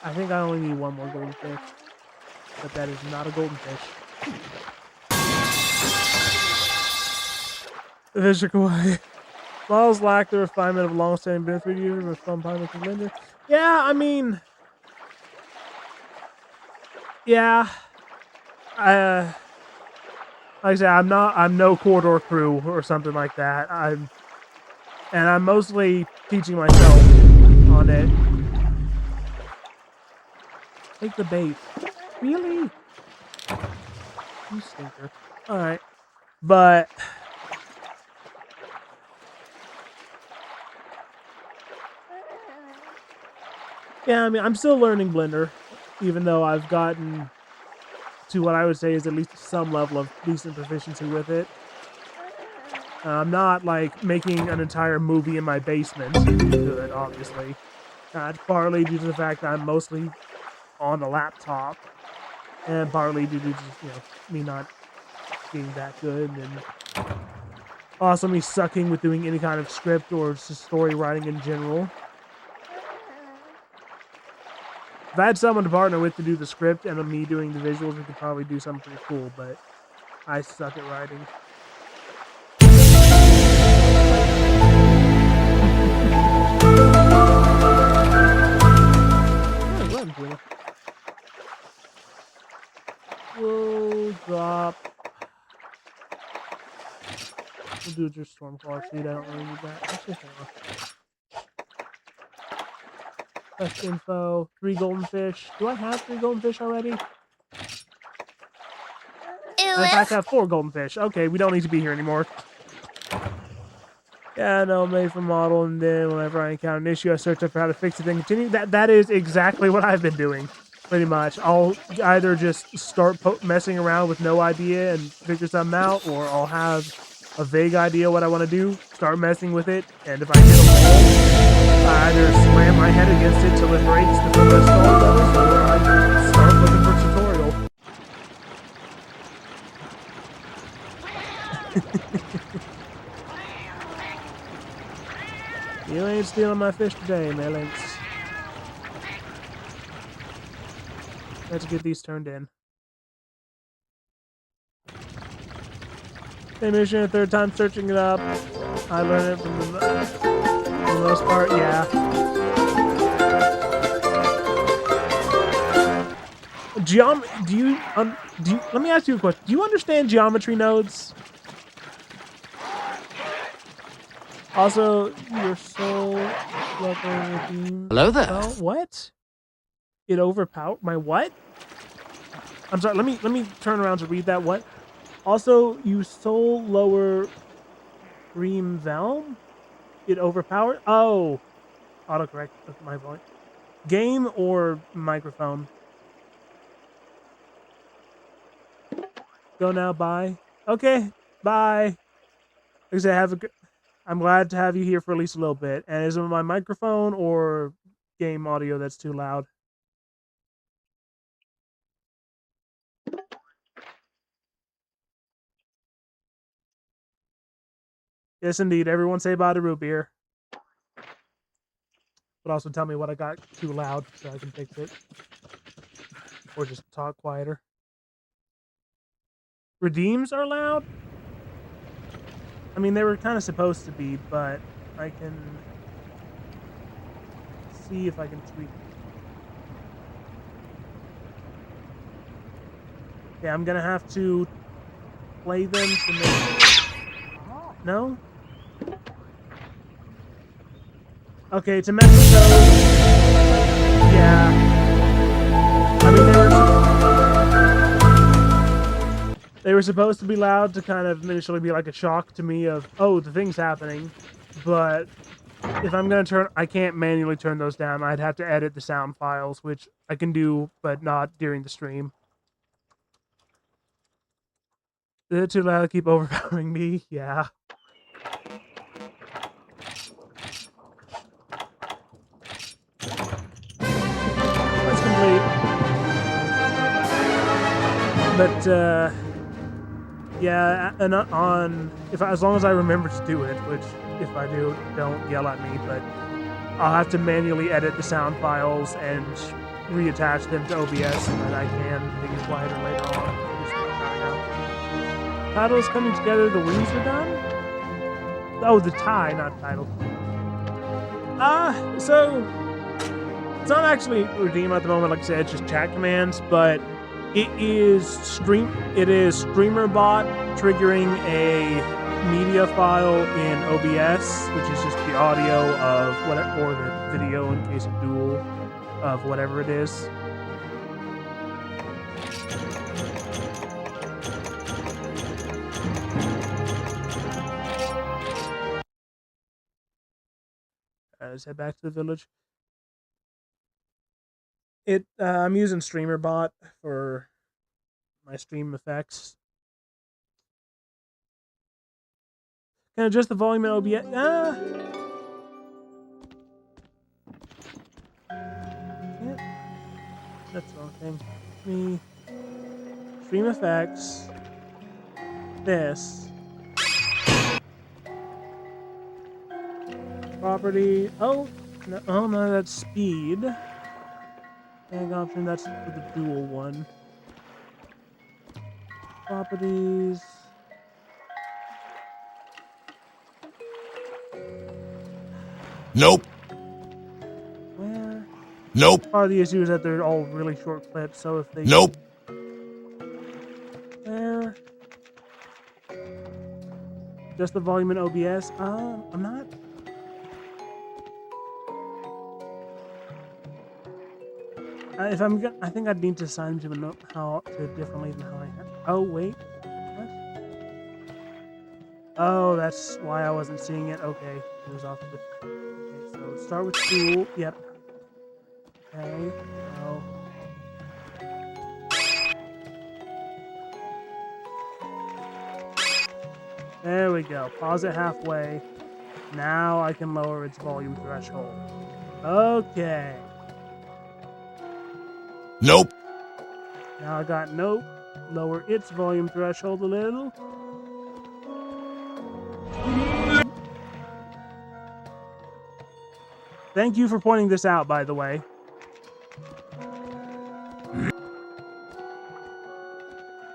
I think I only need 1 more golden fish, but that is not a golden fish. The fish are kawaii. Models lack the refinement of long-standing benefit users with fun pilot and Blender. Yeah, I mean... Yeah. Like I said, I'm no Corridor Crew or something like that. I'm mostly teaching myself on it. Take the bait. Really? You stinker. Alright. But... yeah, I mean, I'm still learning Blender, even though I've gotten to what I would say is at least some level of decent proficiency with it. I'm not, like, making an entire movie in my basement to do it, obviously. It's partly due to the fact that I'm mostly on a laptop, and partly due to just, me not being that good, and Also, me sucking with doing any kind of script or just story writing in general. If I had someone to partner with to do the script and me doing the visuals, we could probably do something pretty cool, but I suck at writing. Oh, go ahead, Gina. We'll drop. We'll do just Stormclaw seed. I don't really need that. Actually, hang on. Quest info, 3 golden fish. Do I have 3 golden fish already? In fact, I have 4 golden fish. Okay, we don't need to be here anymore. Yeah, no, made for model, and then whenever I encounter an issue, I search up for how to fix it and continue. That is exactly what I've been doing, pretty much. I'll either just start messing around with no idea and figure something out, or I'll have a vague idea what I want to do, start messing with it, and if I hit a wall, I either slam my head against it till it breaks before the stall goes, or I start looking for tutorial. You ain't stealing my fish today, Melons. Let's get these turned in. Same mission, a third time searching it up. I learned it from the most part, yeah. Do you, let me ask you a question. Do you understand geometry nodes? Also, your soul level redeemed. Hello there. Oh, what? It overpowered my what? I'm sorry. Let me turn around to read that. What? Also, you soul lower Ream Velm. It overpowered. Oh, autocorrect. That's my point. Game or microphone? Go now. Bye. Okay. Bye. Like I said, have a good. I'm glad to have you here for at least a little bit. And is it my microphone or game audio that's too loud? Yes, indeed. Everyone say bye to root beer. But also tell me what I got too loud so I can fix it. Or just talk quieter. Redeems are loud? I mean, they were kind of supposed to be, but I can see if I can tweak it. Yeah, I'm gonna have to play them to make... No? Okay, to mess with those... Yeah. I mean, they were supposed to be loud to kind of initially be like a shock to me of, oh, the thing's happening. But if I'm going to turn... I can't manually turn those down. I'd have to edit the sound files, which I can do, but not during the stream. Is it too loud to keep overpowering me? Yeah. That's complete. But, yeah, and on... as long as I remember to do it, which, if I do, don't yell at me, but I'll have to manually edit the sound files and reattach them to OBS so that I can make it quieter later on. Titles coming together, the wings are done? Oh, the tie, not title. So it's not actually Redeem at the moment, like I said, it's just chat commands, but it is StreamerBot triggering a media file in OBS, which is just the audio of whatever, or the video in case of dual of whatever it is. Let's head back to the village. I'm using StreamerBot for my stream effects. Can I adjust the volume in OBS? That's the wrong thing. Me. Stream effects. This. Property. Oh, no, that's speed. Tag option, that's for the dual one. Properties. Nope. Where? Nope. Part of the issue is that they're all really short clips, so if they... Nope. Where? Just the volume in OBS? I'm not... if I'm gonna... I think I'd need to assign to know how to differently than how I have... Oh, wait. What? Oh, that's why I wasn't seeing it. Okay. It was off the... Okay, so start with tool. Yep. Okay. Oh. There we go. Pause it halfway. Now I can lower its volume threshold. Okay. Nope. Now I got nope. Lower its volume threshold a little. Thank you for pointing this out, by the way.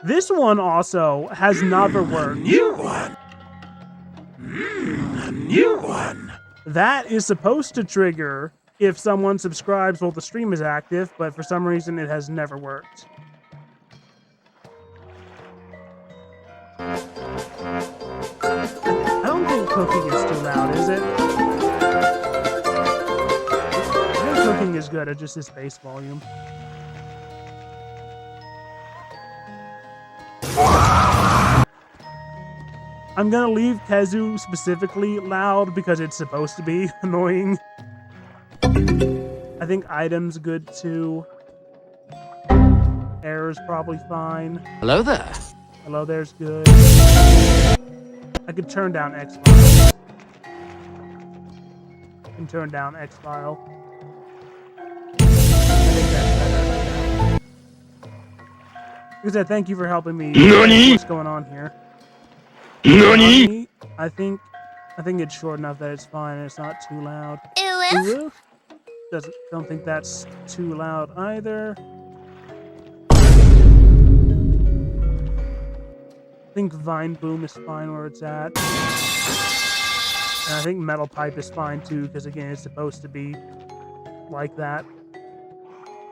This one also has never worked. New one. A new one. That is supposed to trigger if someone subscribes while the stream is active, but for some reason it has never worked. I don't think cooking is too loud, is it? I think cooking is good at just this bass volume. I'm gonna leave Kezu specifically loud because it's supposed to be annoying. I think item's good too. Error's probably fine. Hello there. Hello there's good. I could turn down X file. I can turn down X file. I think that's better. Like I said, thank you for helping me. Nani? What's going on here? Nani? I think it's short enough that it's fine and it's not too loud. Ooh. Ooh. Don't think that's too loud either. I think Vine Boom is fine where it's at. And I think Metal Pipe is fine too, because again, it's supposed to be like that.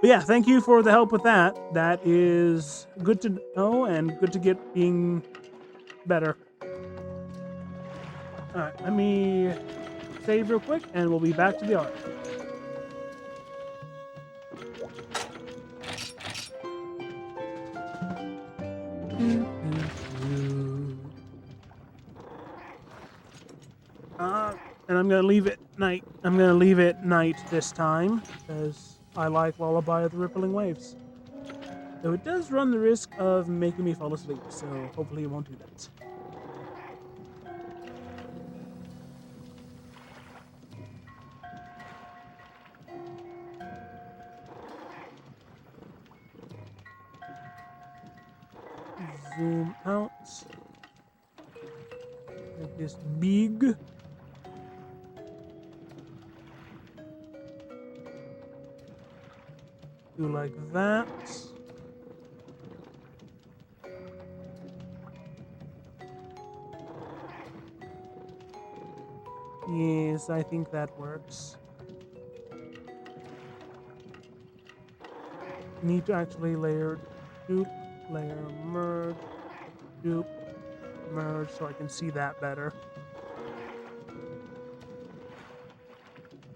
But yeah, thank you for the help with that. That is good to know and good to get being better. Alright, let me save real quick and we'll be back to the art. And I'm gonna leave it night. I'm gonna leave it night this time because I like Lullaby of the Rippling Waves. Though it does run the risk of making me fall asleep, so hopefully it won't do that. Zoom out. Make this big. Do like that. Yes, I think that works. Need to actually layer dupe, layer merge, dupe, merge, so I can see that better.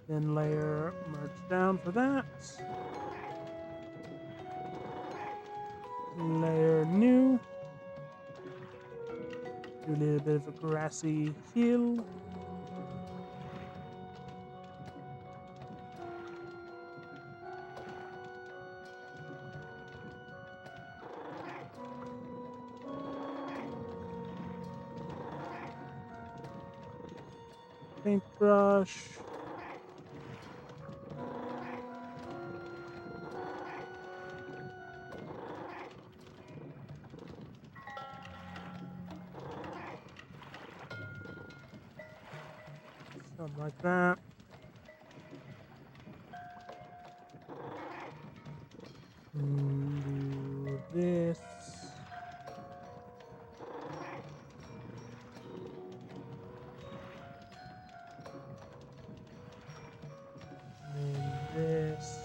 Then layer merge down for that. Layer new. Do a little bit of a grassy hill. Paintbrush. Something like that. Do this. And then this.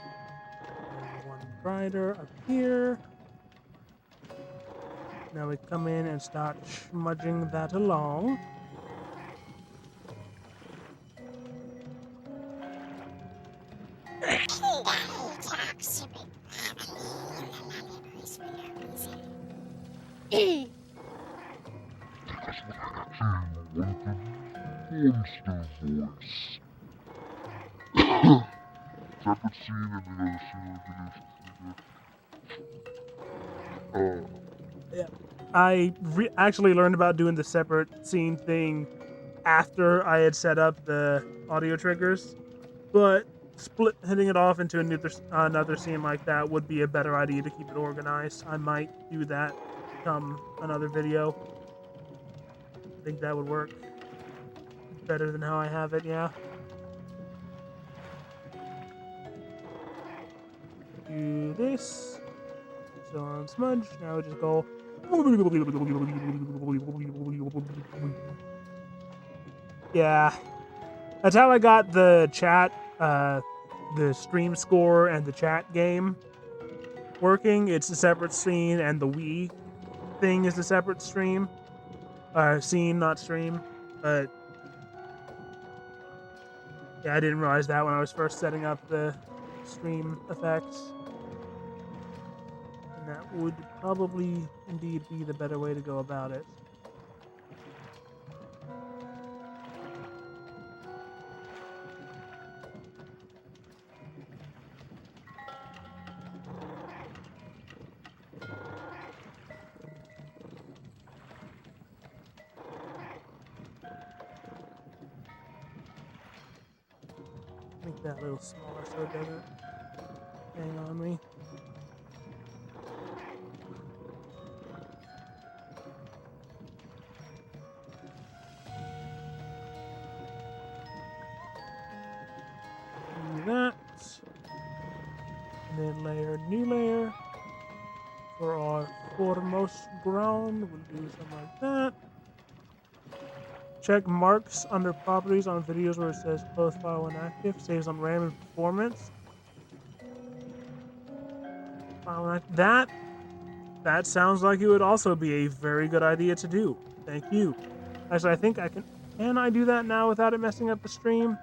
And one brighter up here. Now we come in and start smudging that along. Hey guy talks to me for no reason. Monster voice. Separate scene and another scene I actually learned about doing the separate scene thing after I had set up the audio triggers, but hitting it off into another scene like that would be a better idea to keep it organized. I might do that come another video. I think that would work better than how I have it, yeah. Do this. So on smudge, now we just go. Yeah, that's how I got the chat, the stream score and the chat game working. It's a separate scene, and the Wii thing is a separate stream. Scene, not stream. But yeah, I didn't realize that when I was first setting up the stream effects. And that would probably indeed be the better way to go about it. Make that a little smaller so it doesn't hang on me. Do that. And then layer, new layer. For our foremost ground, we'll do something like that. Check marks under properties on videos where it says close file when active. Saves on RAM and performance. File when active. That sounds like it would also be a very good idea to do. Thank you. Actually, I think I can. Can I do that now without it messing up the stream?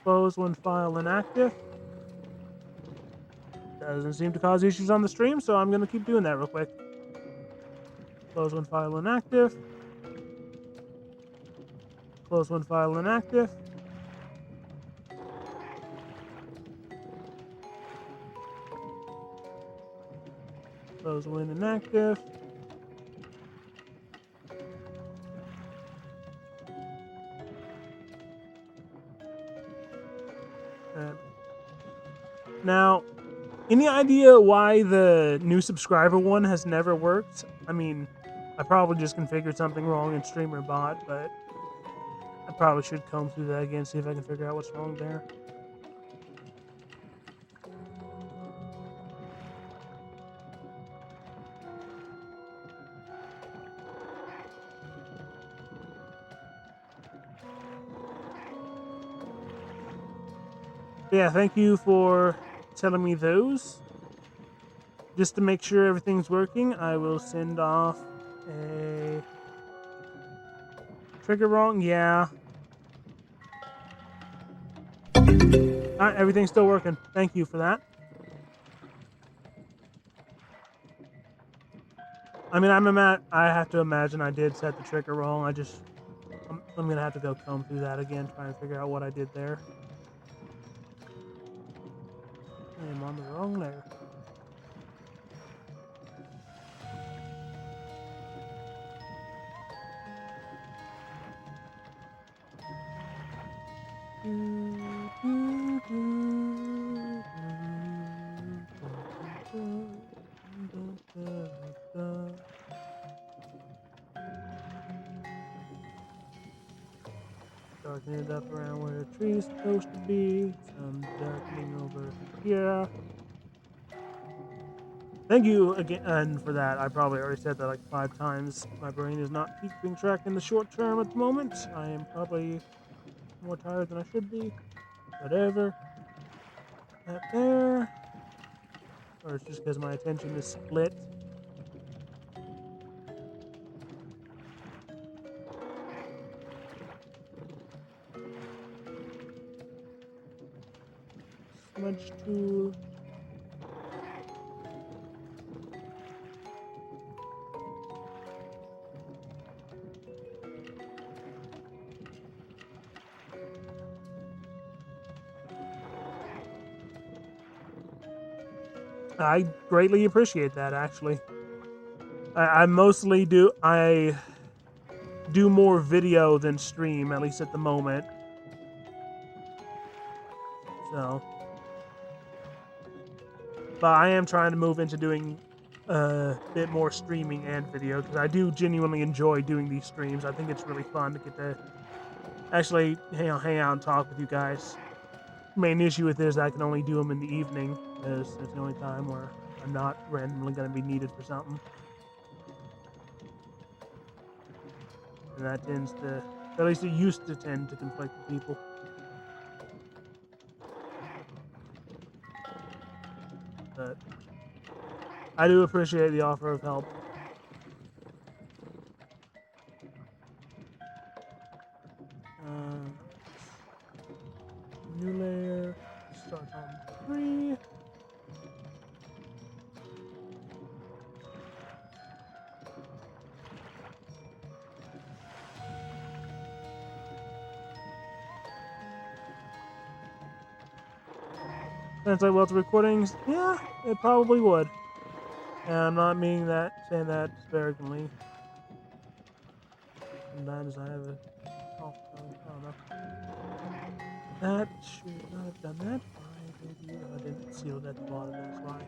Close when file inactive. Doesn't seem to cause issues on the stream, so I'm going to keep doing that real quick. Close when file inactive. Close when file inactive. Close when inactive. Now, any idea why the new subscriber one has never worked? I mean, I probably just configured something wrong in StreamerBot, but I probably should comb through that again, see if I can figure out what's wrong there. Yeah, thank you for telling me those. Just to make sure everything's working, I will send off a trigger wrong. Yeah. Alright, everything's still working. Thank you for that. I mean, I have to imagine I did set the trigger wrong. I'm gonna have to go comb through that again, try and figure out what I did there. I'm on the wrong layer. Darken it up around where the tree's supposed to be. Some darkening over here. Thank you again for that. I probably already said that like 5 times. My brain is not keeping track in the short term at the moment. I am probably more tired than I should be. Whatever. That there. Or it's just because my attention is split. Smudge tool. I greatly appreciate that, actually. I mostly do. I do more video than stream, at least at the moment. So, but I am trying to move into doing a bit more streaming and video because I do genuinely enjoy doing these streams. I think it's really fun to get to actually hang out and talk with you guys. Main issue with this is I can only do them in the evening because it's the only time where I'm not randomly going to be needed for something. And that tends to, at least it used to tend to conflict with people. But I do appreciate the offer of help. New layer, start on 3. Translate well to recordings? Yeah, it probably would. And I'm not saying that disparagingly. Sometimes I have a... Oh, I don't know. That should not have done that. Why did you... I didn't seal it at the bottom, that's why.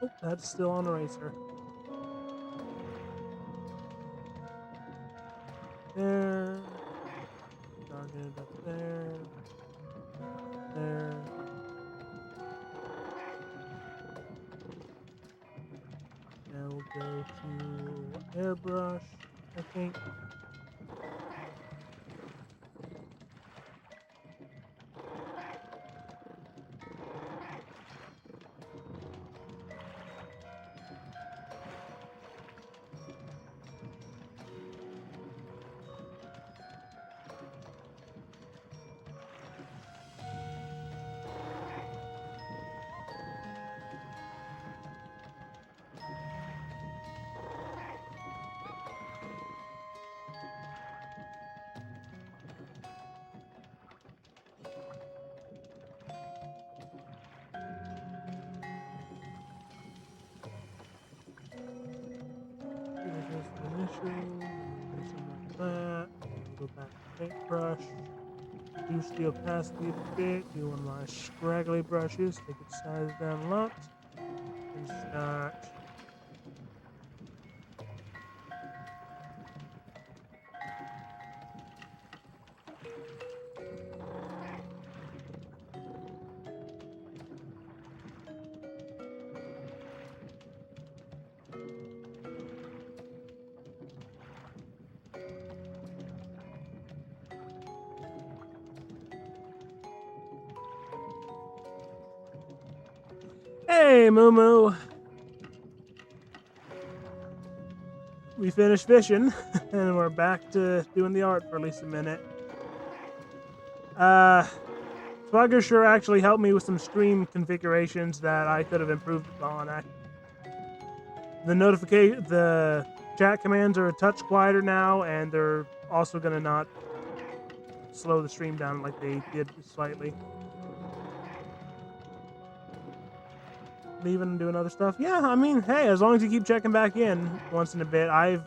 Oh, that's still on eraser. There. Darken it up there. There. Now we'll go to airbrush, I think. Initial, do something like that. Go back to paintbrush. Do steal past me a bit. Do one of my scraggly brushes. Take its size down a lot. And start. Hey, Moo Moo. We finished fishing, and we're back to doing the art for at least a minute. Swagger sure actually helped me with some stream configurations that I could have improved upon. The chat commands are a touch quieter now, and they're also gonna not slow the stream down like they did slightly. Leaving and doing other stuff. Yeah, I mean, hey, as long as you keep checking back in once in a bit. I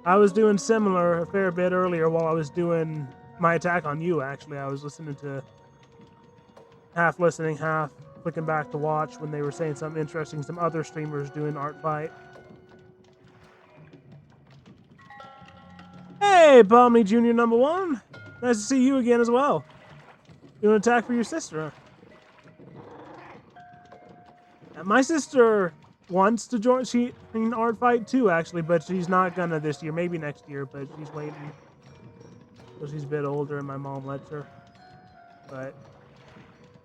was doing similar a fair bit earlier while I was doing my attack on you, actually. I was listening to half listening, half clicking back to watch when they were saying something interesting, some other streamers doing art fight. Hey, Balmy Jr. #1. Nice to see you again as well. Doing an attack for your sister. My sister wants to join art fight too, actually, but she's not gonna this year. Maybe next year, but she's waiting. So she's a bit older, and my mom lets her. But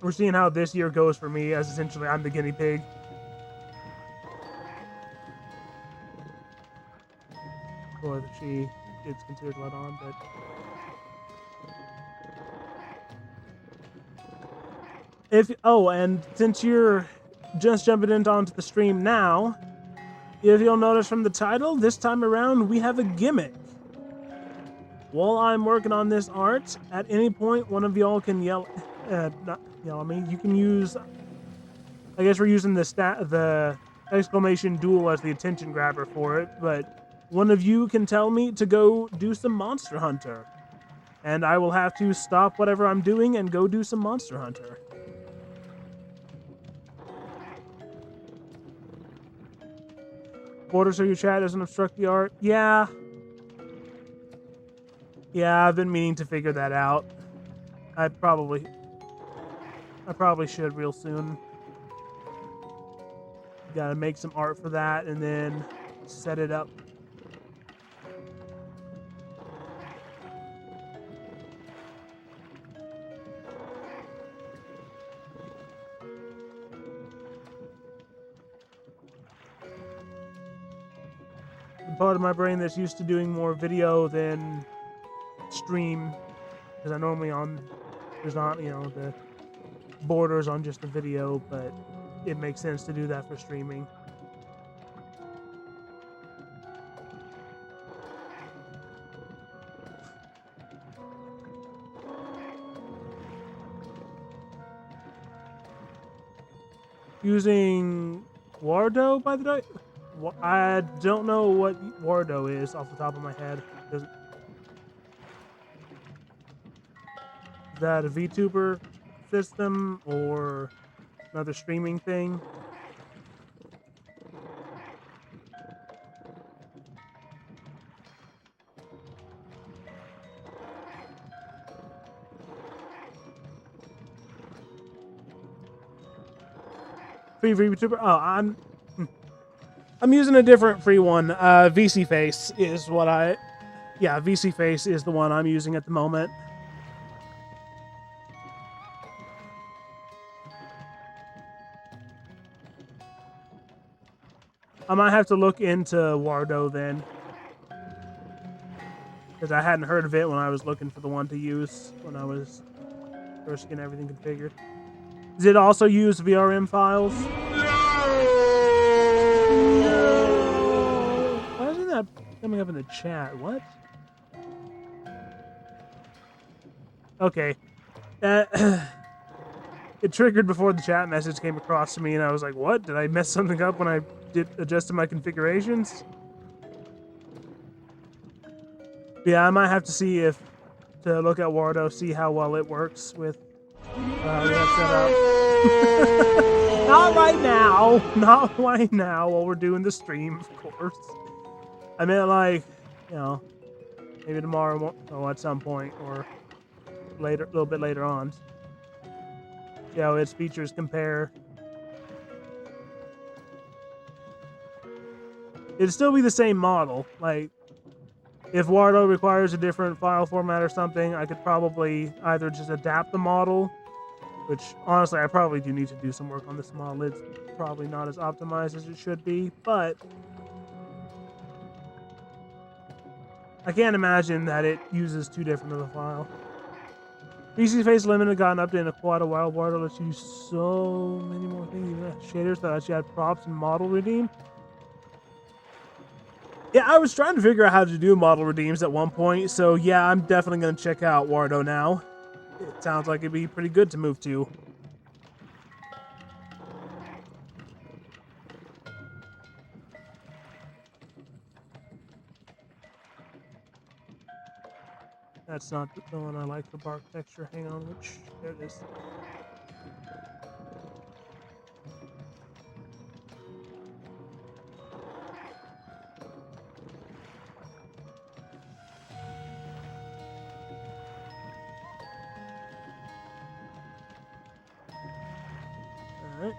we're seeing how this year goes for me, as essentially I'm the guinea pig. Or she is considered let on, but. And since you're just jumping onto the stream now, if you'll notice from the title, this time around we have a gimmick. While I'm working on this art, at any point one of y'all can not yell at me. You can use, I guess we're using the exclamation duel as the attention grabber for it, but one of you can tell me to go do some Monster Hunter, and I will have to stop whatever I'm doing and go do some Monster Hunter. Border so your chat doesn't obstruct the art. Yeah, I've been meaning to figure that out. I probably should real soon. Gotta make some art for that and then set it up. Part of my brain that's used to doing more video than stream, because I normally there's not, the borders on just the video, but it makes sense to do that for streaming. Using Wardo, by the way? I don't know what Wardo is off the top of my head. Is that a VTuber system or another streaming thing? Free VTuber? Oh, I'm using a different free one. VC Face is what VC Face is the one I'm using at the moment. I might have to look into Wardo then, because I hadn't heard of it when I was looking for the one to use when I was first getting everything configured. Does it also use VRM files? Why isn't that coming up in the chat? What? Okay. It triggered before the chat message came across to me, and I was like, what? Did I mess something up when I adjusted my configurations? Yeah, I might have to see if to look at Wardo, see how well it works with we have set up. Not right now. Not right now while we're doing the stream, of course. I meant like, you know, maybe tomorrow or at some point or later, a little bit later on. See how its features compare. It'd still be the same model. Like, if Wardo requires a different file format or something, I could probably either just adapt the model, which honestly I probably do need to do some work on this model. It's probably not as optimized as it should be, but I can't imagine that it uses too different of a file. VC Face Limited got an update in quite a while. Wardo lets you use so many more things, even shaders that actually had props and model redeem. Yeah, I was trying to figure out how to do model redeems at one point, so yeah, I'm definitely going to check out Wardo now. It sounds like it'd be pretty good to move to. That's not the one I like for bark texture. Hang on, which... There it is. Alright.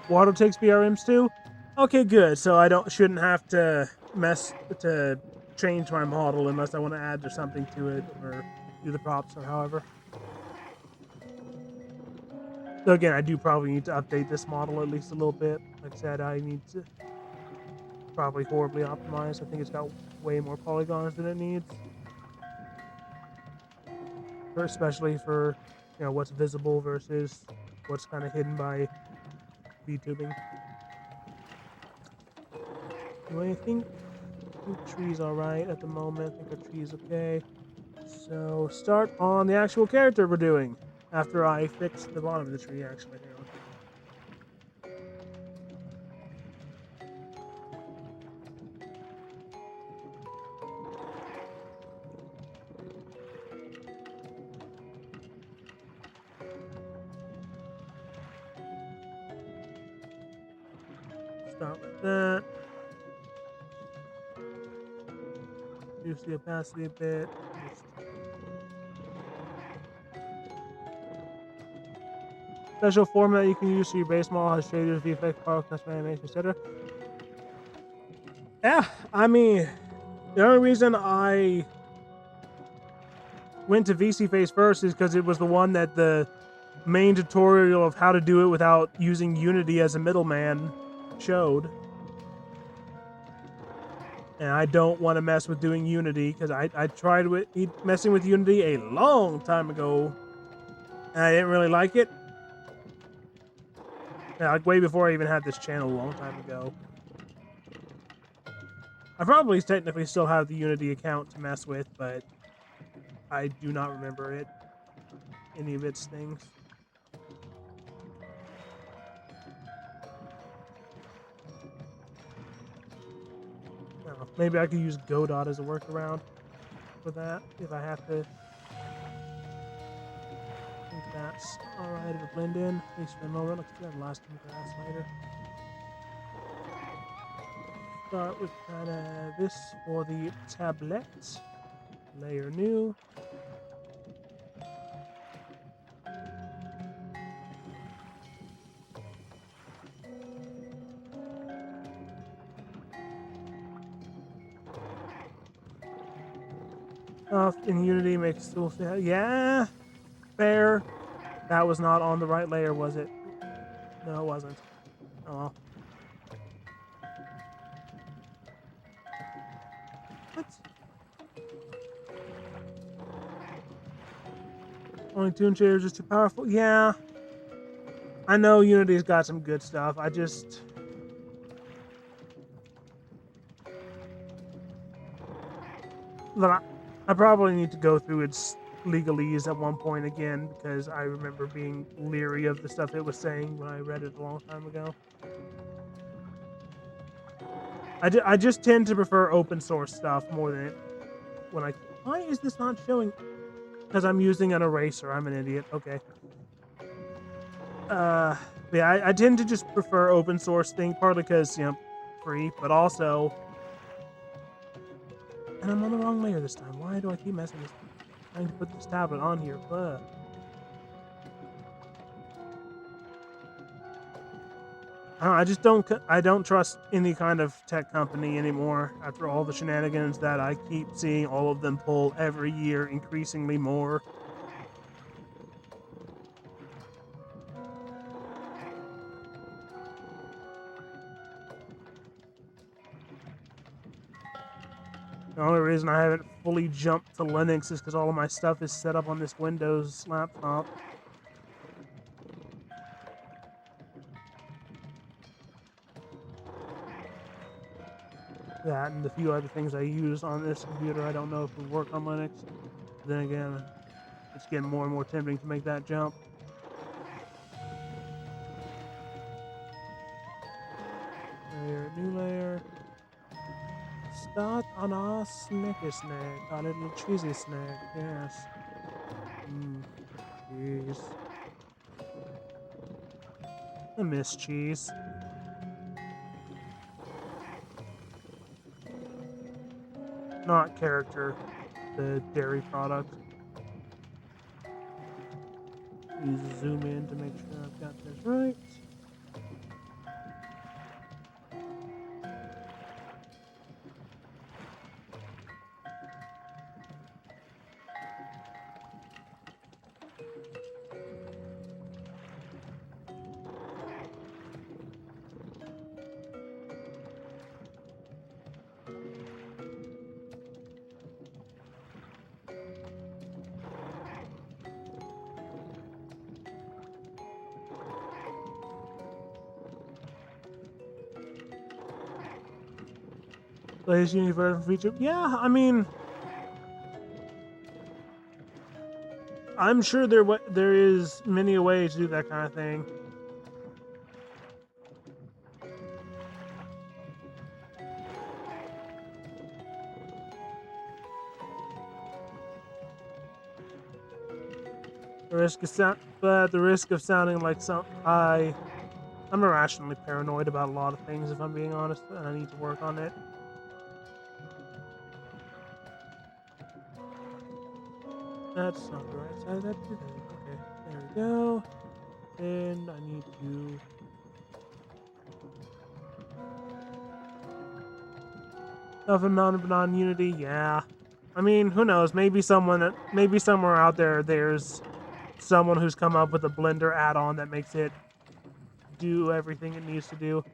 Wardo takes BRMs too? Okay, good. So I shouldn't have to change my model unless I want to add something to it or do the props or however. So again, I do probably need to update this model at least a little bit. Like I said, I need to probably horribly optimize. I think it's got way more polygons than it needs. Especially for, you know, what's visible versus what's kind of hidden by VTubing. Do I think the tree's alright at the moment? I think our tree's okay. So start on the actual character we're doing after I fix the bottom of the tree, actually. Hang on. Start with that. Reduce the opacity a bit. Special format you can use so your base model has shaders, VFX, power, custom animation, etc. Yeah, I mean, the only reason I went to VC Face first is because it was the one that the main tutorial of how to do it without using Unity as a middleman showed. And I don't want to mess with doing Unity because I tried messing with Unity a long time ago and I didn't really like it. Yeah, like way before I even had this channel a long time ago. I probably technically still have the Unity account to mess with, but I do not remember any of its things. Maybe I could use Godot as a workaround for that if I have to. I think that's alright to blend in, at least for the moment. Let's do that last one grass later. Start with kind of this for the tablet. Layer new. In Unity makes tools. Yeah, fair. That was not on the right layer, was it? No, it wasn't. Oh well. What? Only Toon Shaders is too powerful. Yeah, I know Unity's got some good stuff. I just. Look, I probably need to go through its legalese at one point again because I remember being leery of the stuff it was saying when I read it a long time ago. I just tend to prefer open source stuff more than when I... Why is this not showing? Because I'm using an eraser. I'm an idiot. Okay. Yeah, I tend to just prefer open source thing, partly because, you know, free, but also... And I'm on the wrong layer this time. Why do I keep messing this? Trying to put this tablet on here. Ugh. I just don't. I don't trust any kind of tech company anymore. After all the shenanigans that I keep seeing all of them pull every year, increasingly more. The only reason I haven't fully jumped to Linux is because all of my stuff is set up on this Windows laptop. That and the few other things I use on this computer, I don't know if would work on Linux. But then again, it's getting more and more tempting to make that jump. Layer, new layer. Start on our snacky snack, our little cheesy snack, yes. Cheese. I miss cheese. Not character, the dairy product. Use zoom in to make sure I've got this right. Latest universal feature. Yeah, I mean, I'm sure there is many a way to do that kind of thing. But the risk of sounding like I'm irrationally paranoid about a lot of things, if I'm being honest, and I need to work on it. That's not the right side. That's the thing. Okay, there we go. And I need to. Of a non-unity, yeah. I mean, who knows? Maybe somewhere out there's someone who's come up with a Blender add-on that makes it do everything it needs to do.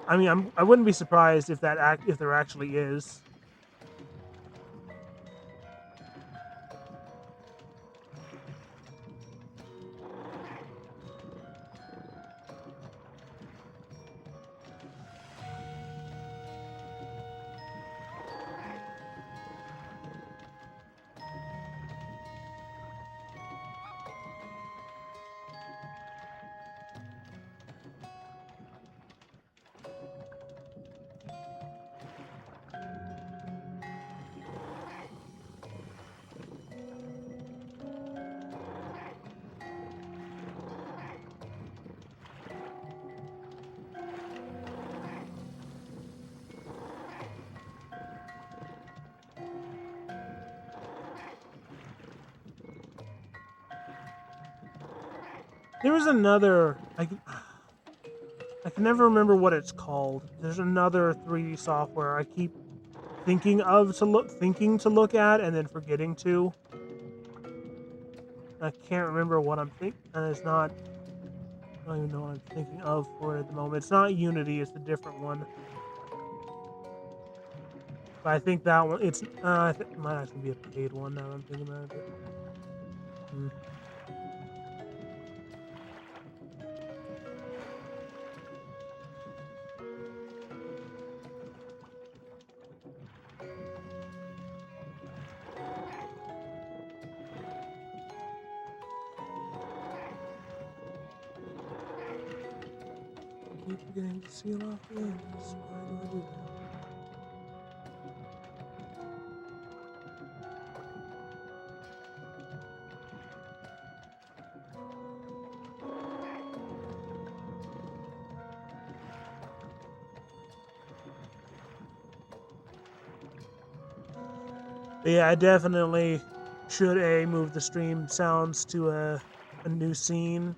I mean, I wouldn't be surprised if there actually is. There was another. I can never remember what it's called. There's another 3D software I keep thinking to look at and then forgetting to. I can't remember what I'm thinking. It's not. I don't even know what I'm thinking of for it at the moment. It's not Unity. It's a different one. But I think that one. I think it might actually be a paid one now that I'm thinking about it. Keep forgetting to seal off the ends. Why do I do that? But yeah, I definitely should A, move the stream sounds to a new scene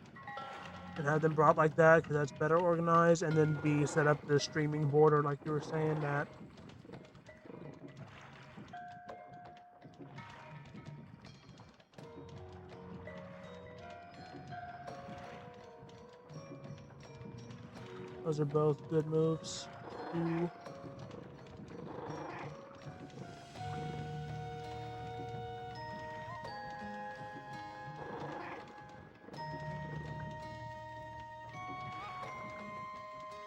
and have them brought like that because that's better organized, and then B, set up the streaming border like you were saying that. Those are both good moves. Ooh.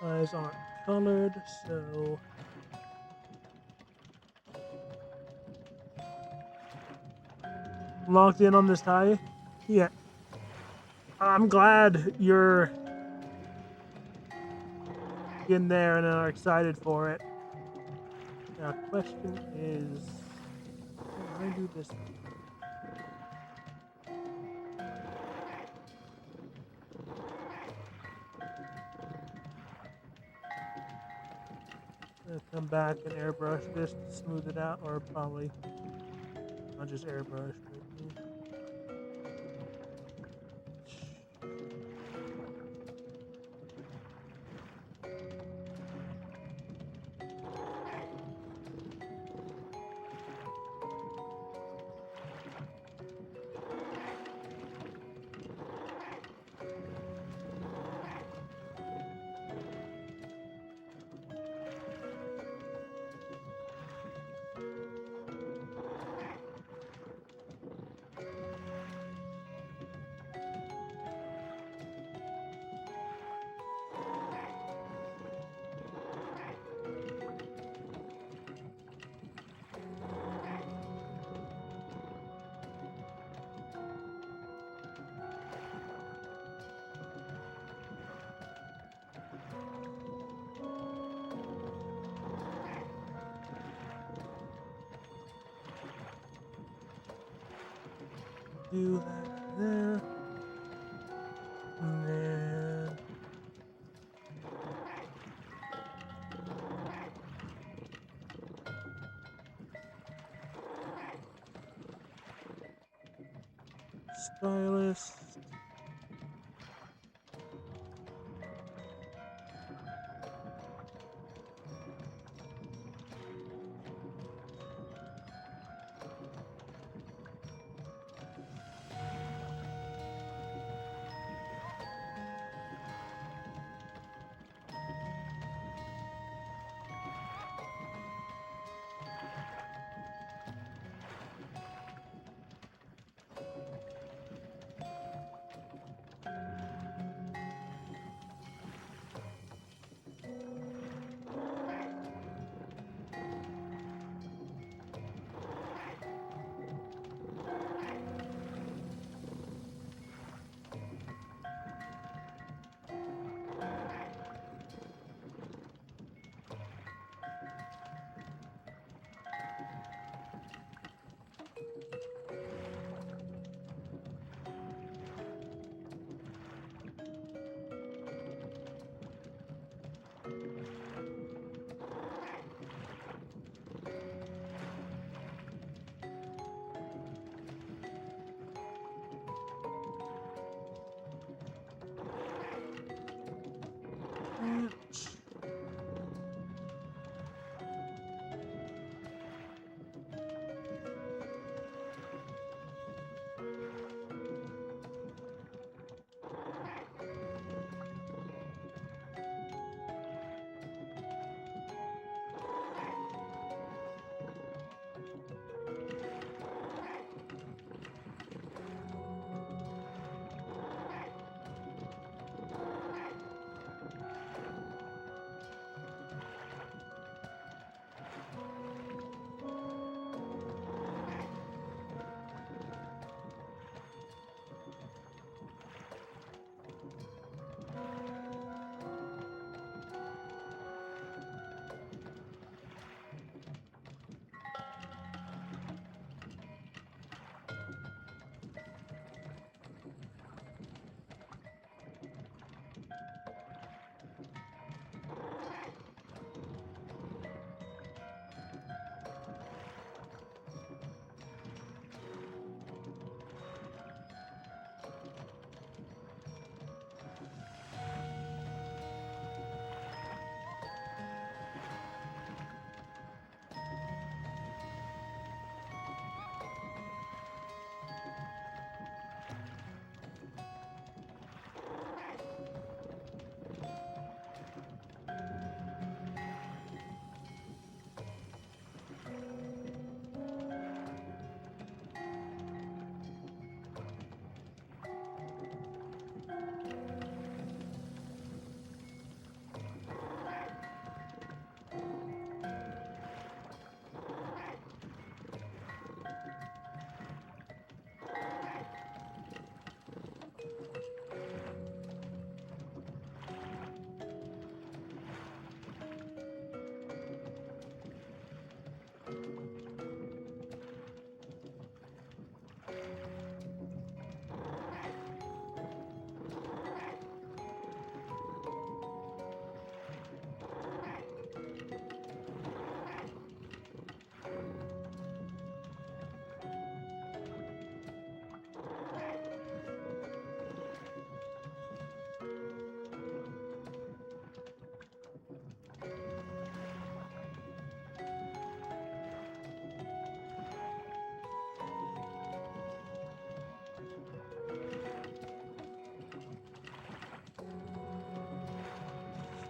Eyes aren't colored, so locked in on this tie. Yeah, I'm glad you're in there and are excited for it. Now, question is, how do I do this? Come back and airbrush this to smooth it out, or probably I'll just airbrush. Do that there. And then stylus.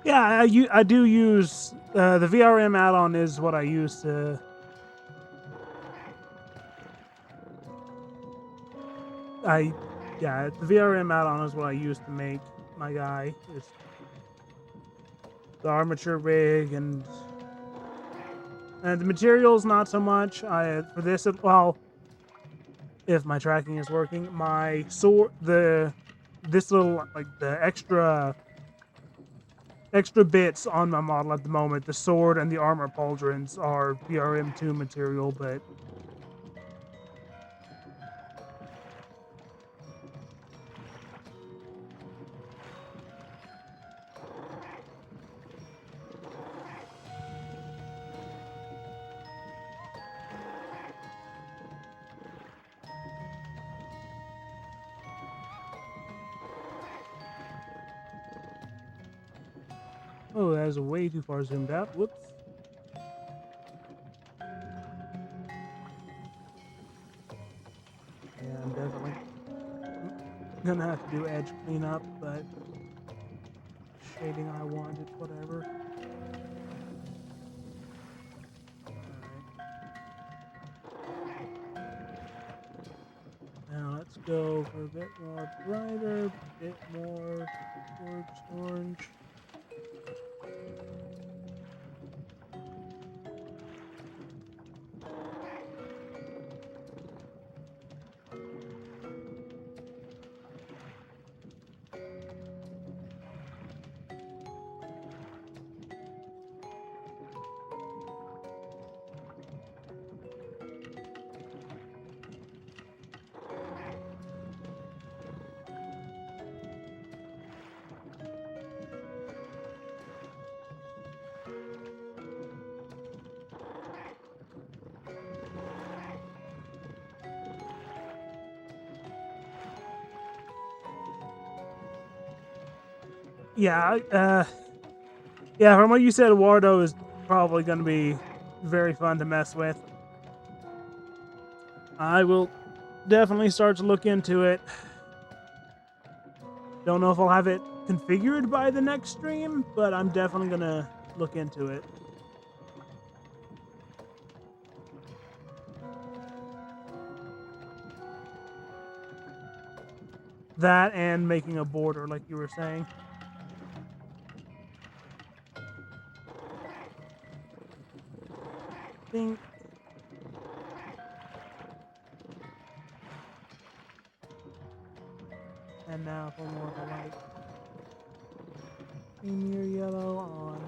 Yeah, I do use the VRM add-on is what I use to. The VRM add-on is what I use to make my guy. It's the armature rig and the materials not so much. I for this well, if my tracking is working, my sword this little like the extra bits on my model at the moment, the sword and the armor pauldrons are VRM2 material, but oh, that is way too far zoomed out. Whoops. Yeah, I'm definitely gonna have to do edge cleanup, but shading I wanted, whatever. Now let's go for a bit more brighter, a bit more towards orange. Yeah, yeah, from what you said, Wardo is probably going to be very fun to mess with. I will definitely start to look into it. Don't know if I'll have it configured by the next stream, but I'm definitely going to look into it. That and making a border, like you were saying. Think. And now for more of a light premier yellow on.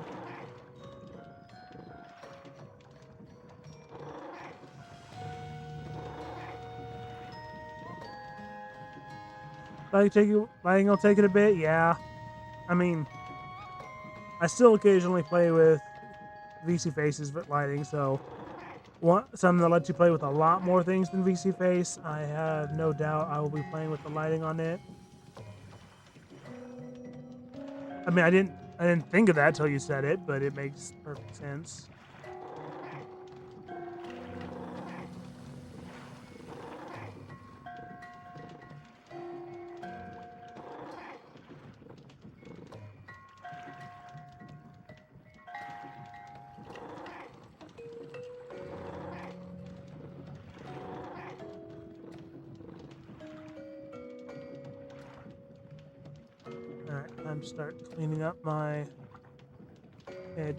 Lighting will take it a bit, yeah. I mean, I still occasionally play with VC Face's lighting, so something that lets you play with a lot more things than VC Face. I have no doubt I will be playing with the lighting on it. I mean, I didn't think of that till you said it, but it makes perfect sense. Alright, time to start cleaning up my edge.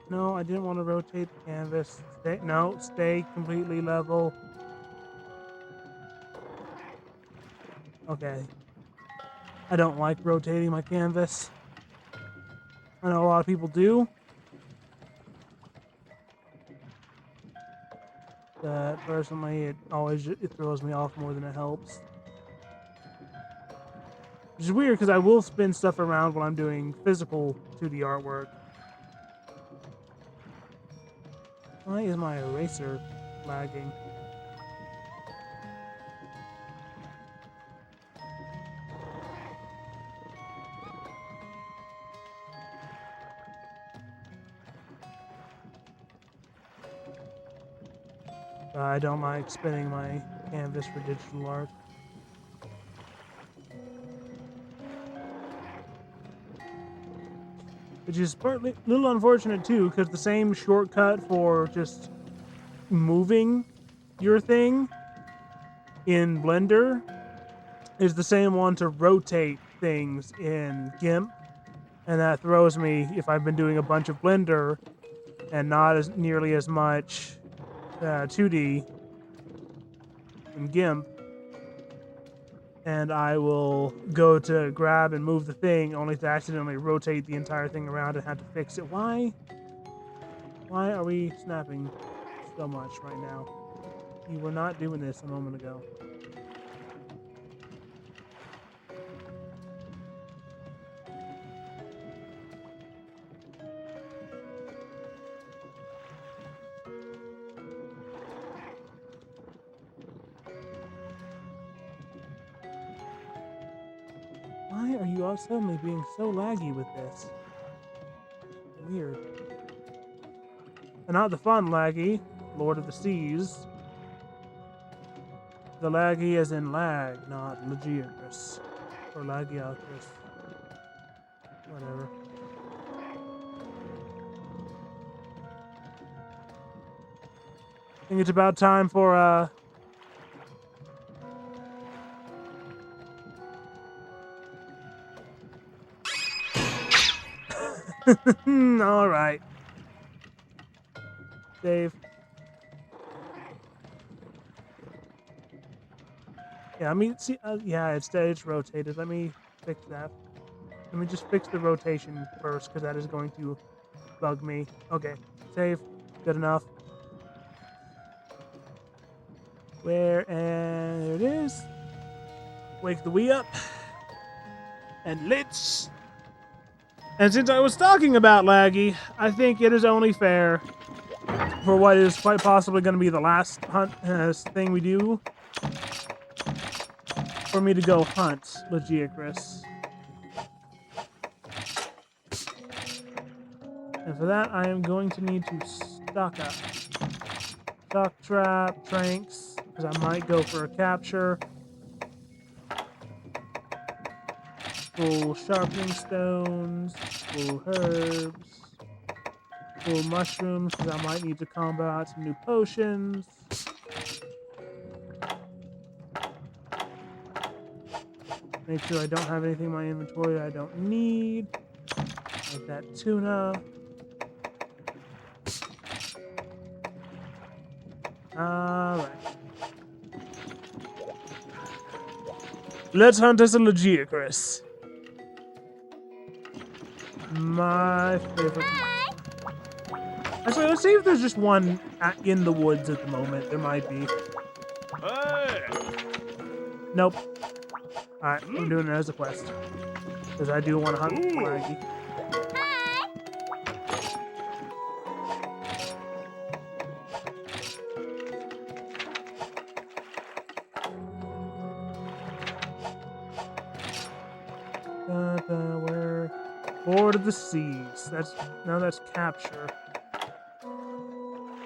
No, I didn't want to rotate the canvas. Stay completely level. Okay. I don't like rotating my canvas. I know a lot of people do. But personally, it throws me off more than it helps. Which is weird because I will spin stuff around when I'm doing physical 2D artwork. Why is my eraser lagging? I don't like spinning my canvas for digital art. Which is partly a little unfortunate too, because the same shortcut for just moving your thing in Blender is the same one to rotate things in GIMP. And that throws me if I've been doing a bunch of Blender and not as nearly as much 2D in GIMP, and I will go to grab and move the thing only to accidentally rotate the entire thing around and have to fix it. Why are we snapping so much right now? You were not doing this a moment ago. Why are you all suddenly being so laggy with this? Weird. And not the fun laggy, Lord of the Seas. The laggy as in lag, not Lagiacrus. Or Lagiacrus. Whatever. I think it's about time for, all right. Save. Yeah, I mean, see, yeah, it's rotated. Let me fix that. Let me just fix the rotation first, because that is going to bug me. Okay, save. Good enough. Where, and there it is. Wake the Wii up. And let's... And since I was talking about laggy, I think it is only fair for what is quite possibly going to be the last hunt thing we do for me to go hunt Lagiacrus. And for that, I am going to need to stock up. Stock trap, tranks, because I might go for a capture. Full sharpening stones, full herbs, full mushrooms, because I might need to combo out some new potions. Make sure I don't have anything in my inventory I don't need. Like that tuna. Alright. Let's hunt us a Lagiacrus. My favorite. Actually, let's see if there's just one in the woods at the moment. There might be. Hey! Nope. Alright, I'm doing it as a quest. Because I do want to hunt Laggy. Where? Lord of the Seas. That's capture.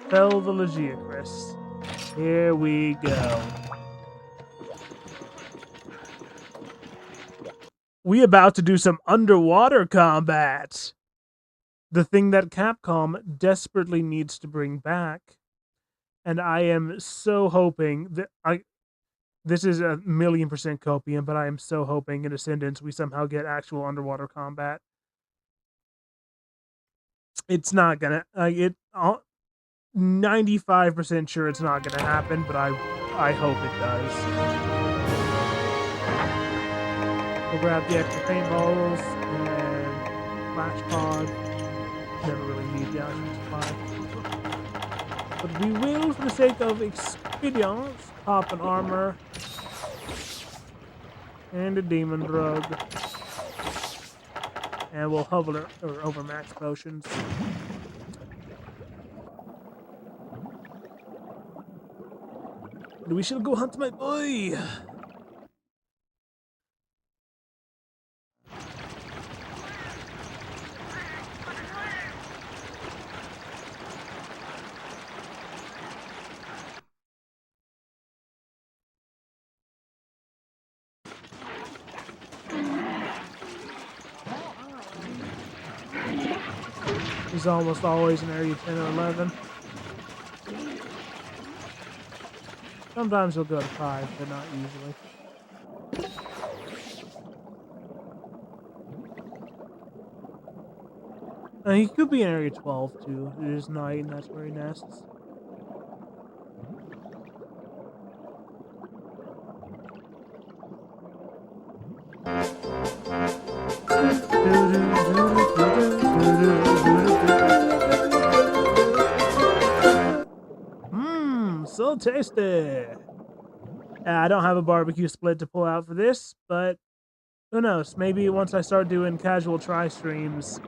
Fell the Lagiacrus. Here we go. We about to do some underwater combat. The thing that Capcom desperately needs to bring back. And I am so hoping that this is 1,000,000% copium, but I am so hoping in Ascendance we somehow get actual underwater combat. It's not gonna 95% sure it's not gonna happen, but I hope it does. We'll grab the extra paintballs and flash pod. Never really need the oxygen supply. But we will, for the sake of expedience, pop an armor and a demon drug. And we'll hover or over max potions. We shall go hunt my boy. He's almost always in area 10 or 11. Sometimes he'll go to 5, but not usually. He could be in area 12 too. It is night and that's where he nests. So tasty. I don't have a barbecue split to pull out for this, but who knows? Maybe once I start doing casual try streams,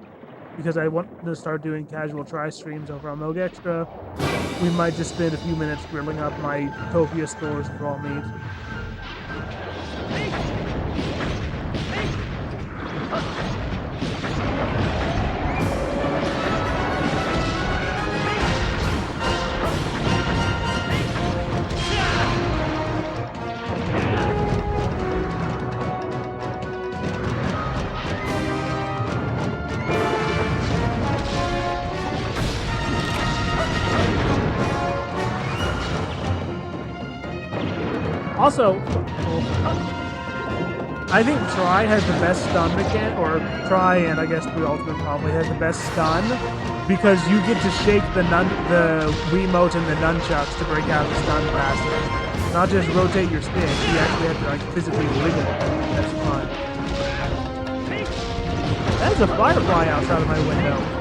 because I want to start doing casual try streams over on Moog Extra, we might just spend a few minutes grilling up my copious stores of raw meat. Also, I think Try has the best stun mechanic, or Try and I guess the Ultimate probably has the best stun, because you get to shake the Wiimote and the nunchucks to break out the stun faster. Not just rotate your stick, you actually have to like physically wiggle. That's fun. That's a firefly outside of my window.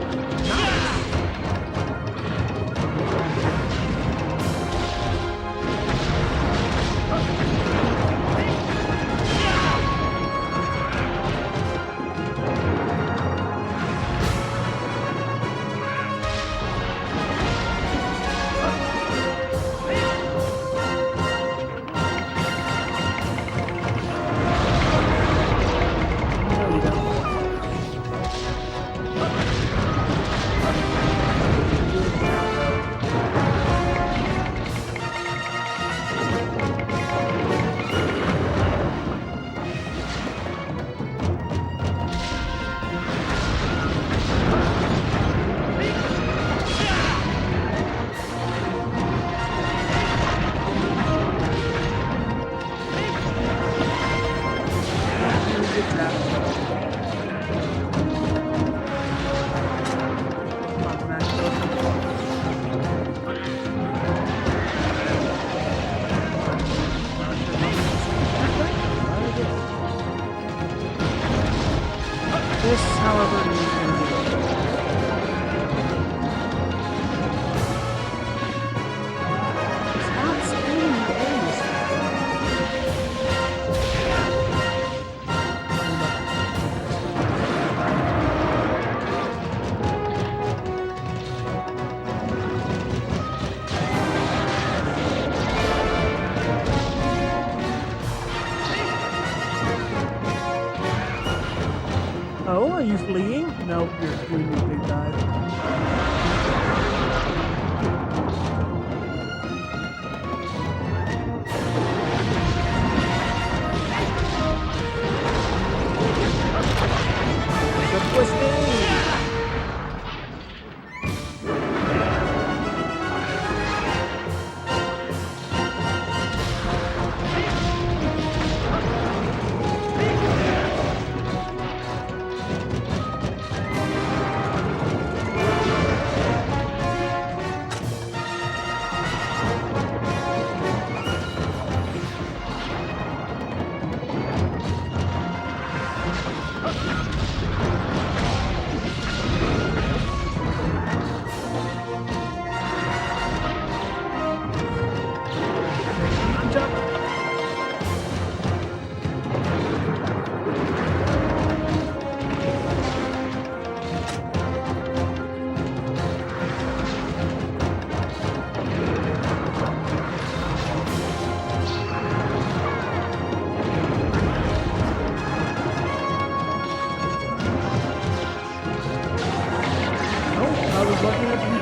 This, however, is going to be Stop spinning the base. Oh, are you fleeing? No, you're doing your big dive. The twisting!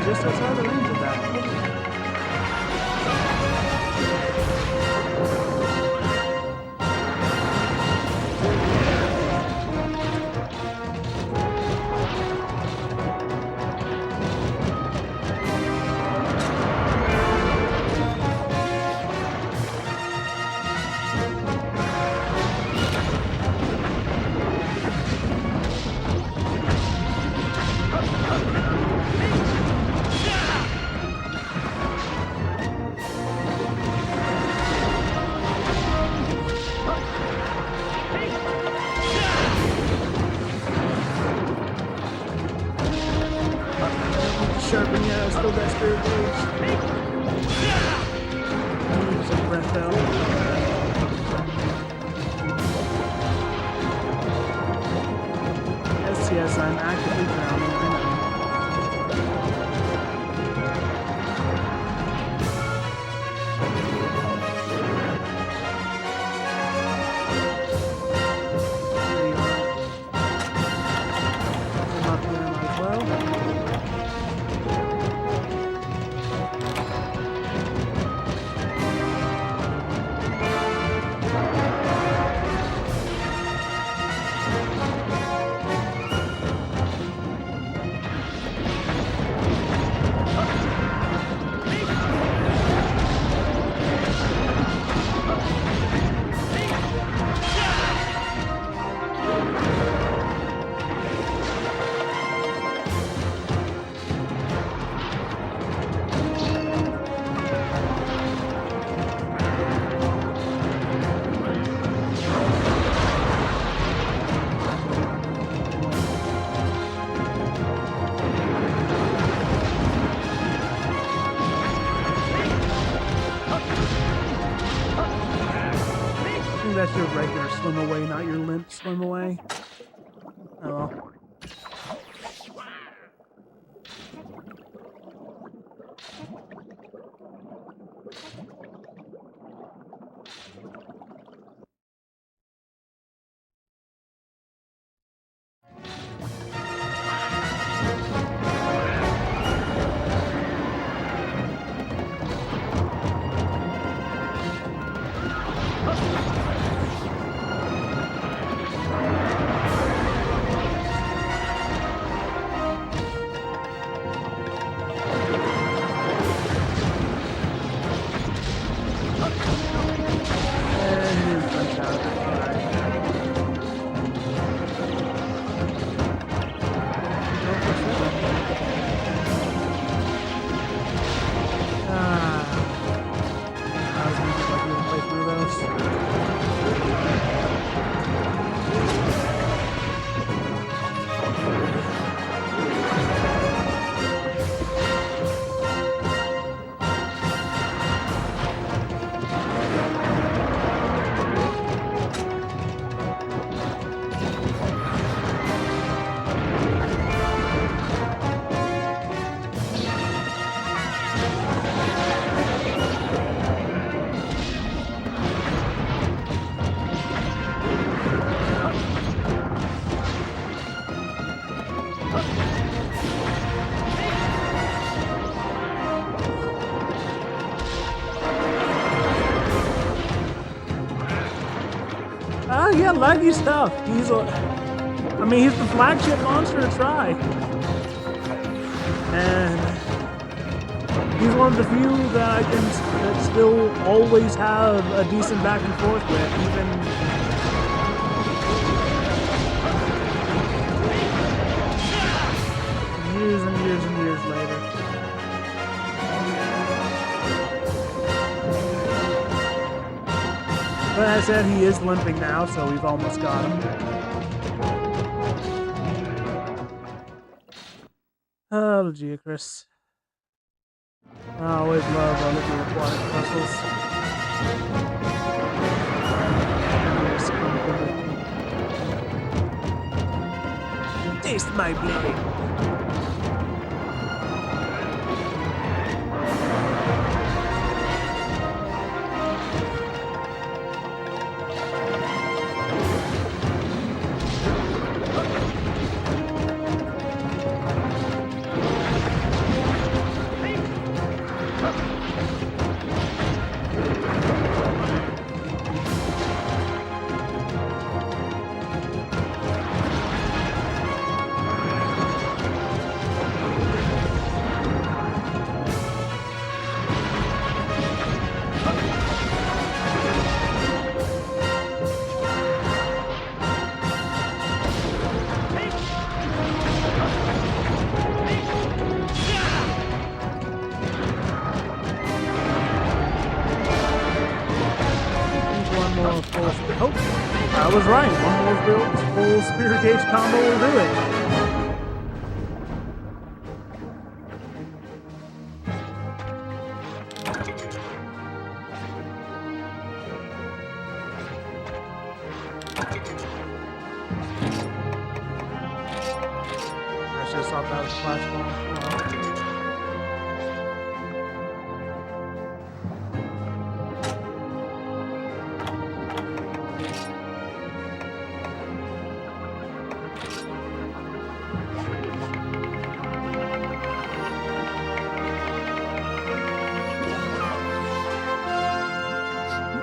just outside the range of that. Sharpen, yeah, I still got spirit blades. Some breath out. Yes, I'm actively drowning. I know. I'm up here, might as well. I think that's your regular swim away, not your limp swim away. Oh well. And here's Punch Out. I was gonna just like you to play through those. Oh yeah, laggy stuff. He's the flagship monster to try. And he's one of the few that I can that still always have a decent back and forth with, even years and years and years later. But as I said, he is limping now, so we've almost got him. Oh, Geocris. I always love little aquatic puzzles. Taste my blade. Oh, I was right. One more full Spirit Gauge combo will do it. I should have thought that was flash bomb.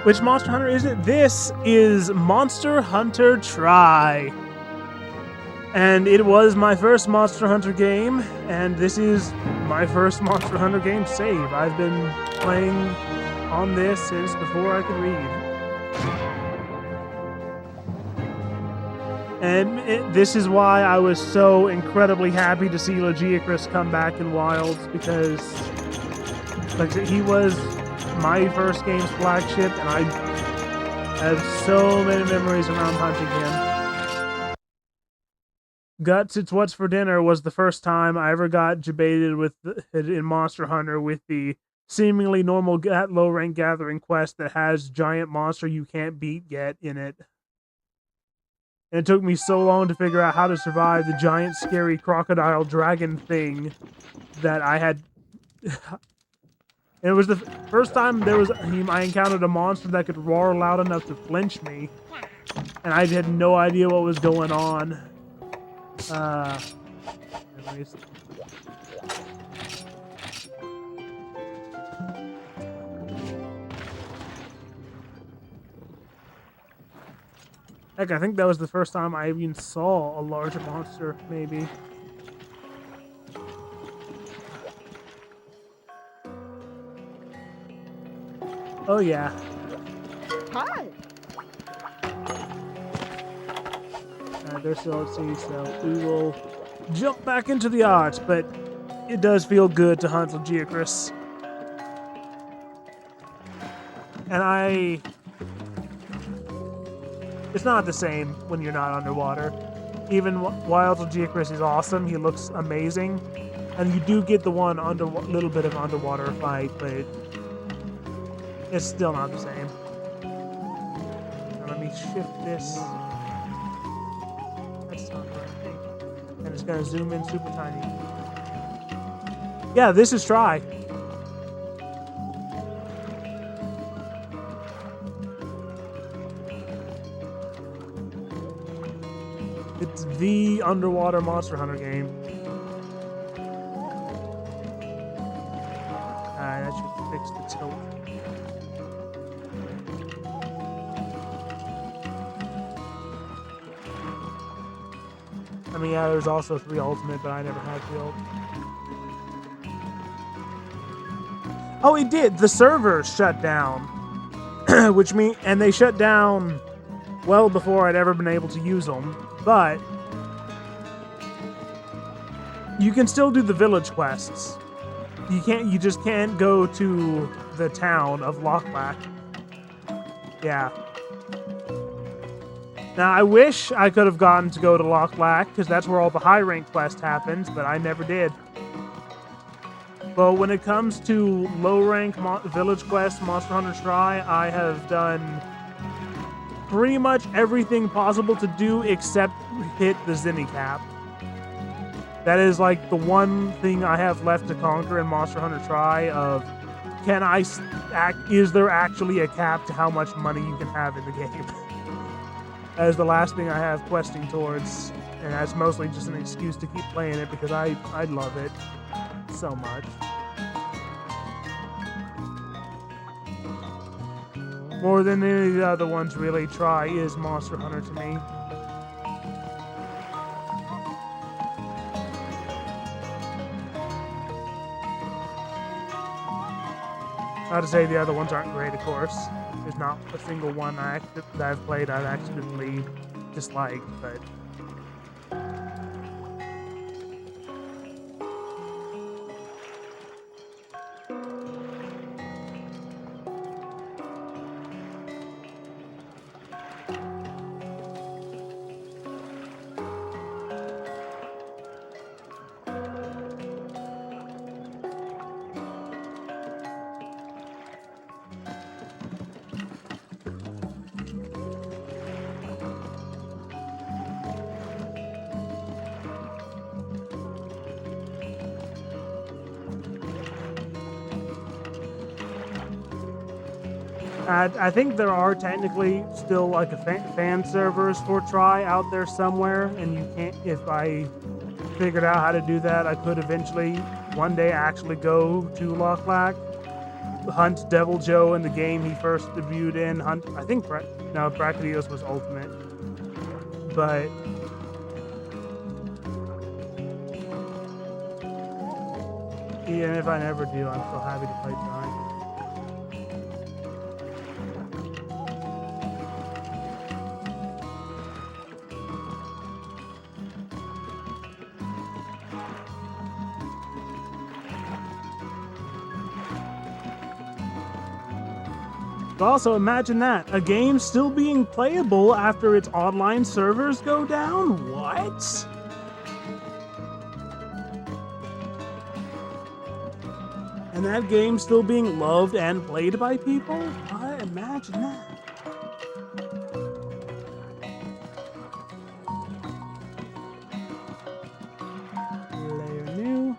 Which Monster Hunter is it? This is Monster Hunter Tri. And it was my first Monster Hunter game, and this is my first Monster Hunter game save. I've been playing on this since before I could read. And this is why I was so incredibly happy to see Lagiacrus come back in Wilds, because like I said, he was my first game's flagship, and I have so many memories around hunting him. Guts, It's What's for Dinner was the first time I ever got debated with in Monster Hunter with the seemingly normal low rank gathering quest that has giant monster you can't beat yet in it. And it took me so long to figure out how to survive the giant scary crocodile dragon thing that I had. And it was the first time I encountered a monster that could roar loud enough to flinch me, and I had no idea what was going on. Heck, I think that was the first time I even saw a larger monster, maybe. Oh yeah. Hi. They're still at sea, so we will jump back into the arts, but it does feel good to hunt Lagiacrus. And it's not the same when you're not underwater. Even Wild Lagiacrus is awesome, he looks amazing, and you do get the one little bit of underwater fight, but it's still not the same. Now let me shift this. That's not the right thing. And it's gonna zoom in super tiny. Yeah, this is Tri. It's the underwater Monster Hunter game. Alright, that should fix the tilt. I mean, yeah, there's also 3 Ultimate, but I never had 3 Ultimate. Oh, it did! The servers shut down. Which means, and they shut down well before I'd ever been able to use them. But you can still do the village quests. You just can't go to the town of Lochlak. Yeah. Now, I wish I could have gotten to go to Lochlak, because that's where all the high rank quest happens, but I never did. But when it comes to low rank village quests, Monster Hunter Tri, I have done pretty much everything possible to do except hit the Zinni cap. That is like the one thing I have left to conquer in Monster Hunter Tri of is there actually a cap to how much money you can have in the game? That is the last thing I have questing towards, and that's mostly just an excuse to keep playing it because I love it so much. More than any of the other ones really, Tri is Monster Hunter to me. Not to say the other ones aren't great, of course. There's not a single one that I've played I've actively disliked, but I think there are technically still like a fan servers for Try out there somewhere, and you can't. If I figured out how to do that, I could eventually one day actually go to Lochlac, hunt Devil Joe in the game he first debuted in. Hunt, I think Brachydios was Ultimate, but even if I never do, I'm still happy to play Try. But also imagine that, a game still being playable after its online servers go down? What? And that game still being loved and played by people? I imagine that. Layer new.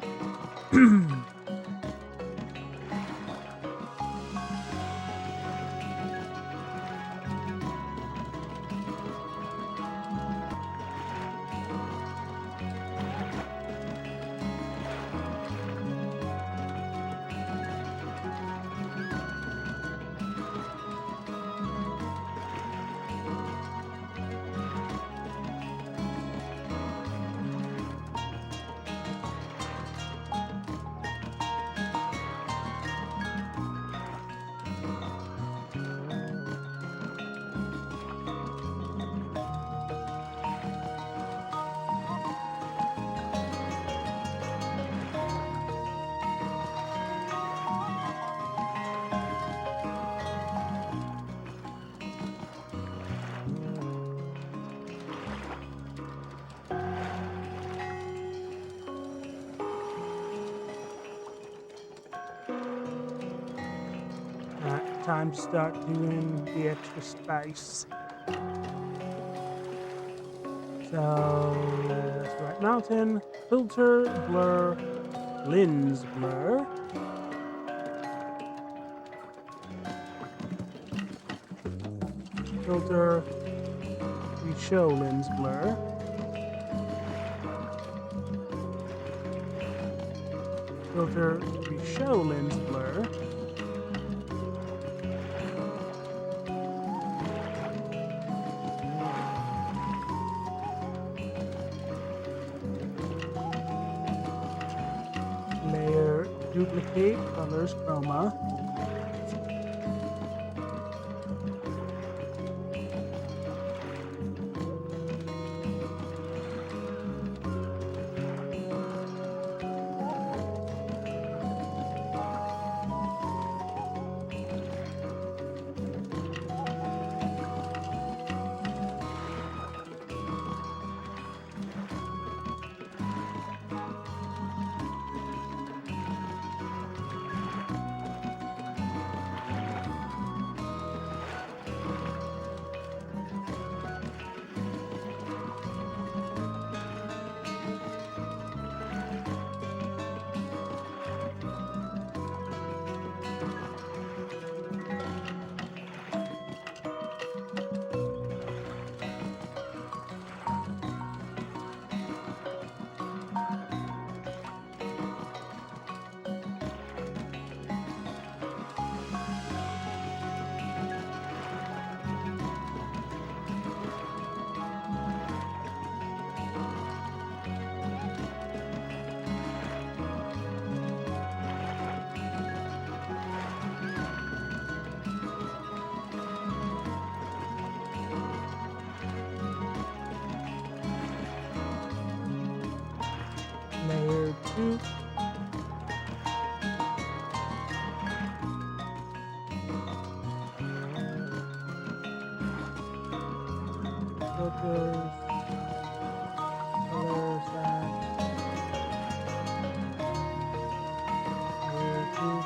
Time to start doing the extra space. So let's write mountain, filter, blur, lens blur. Filter, we show lens blur. Filter, we show lens blur. Duplicate colors chroma. Layer 2. Filters. Color stack. Layer 2.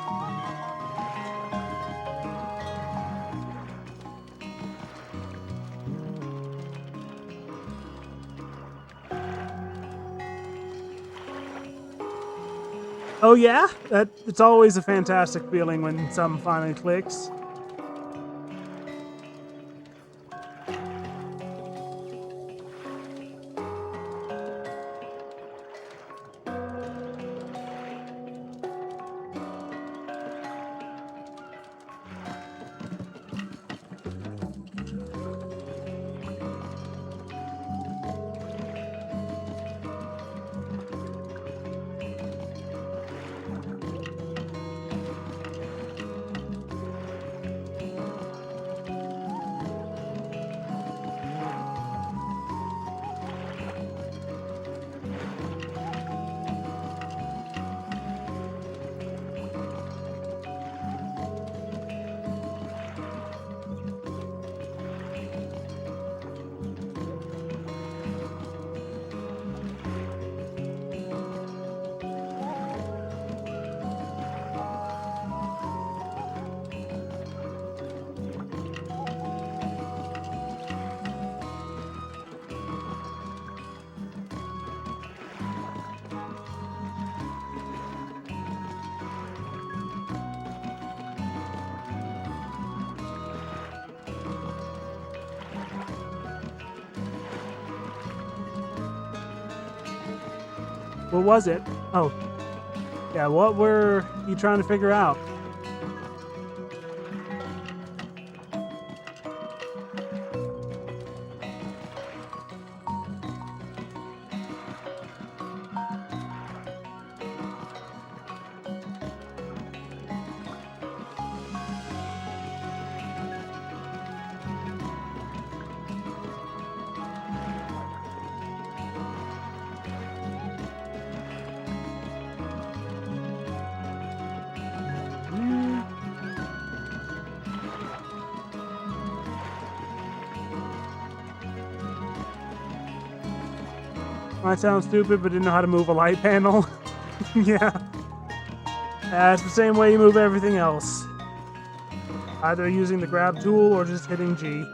Oh yeah? It's always a fantastic feeling when something finally clicks. What was it? Oh. Yeah, what were you trying to figure out? Might sound stupid, but didn't know how to move a light panel. Yeah. It's the same way you move everything else. Either using the grab tool or just hitting G.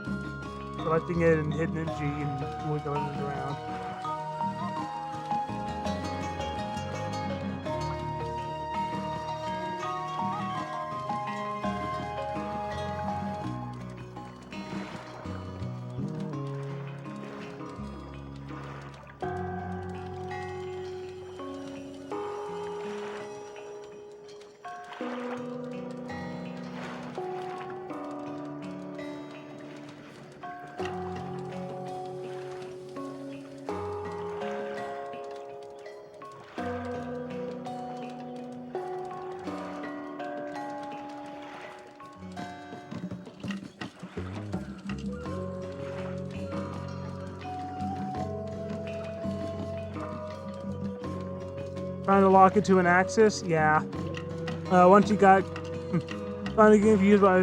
Selecting it and hitting it G and wiggling it around. Trying to lock it to an axis? Yeah. Once you got... Finally confused by...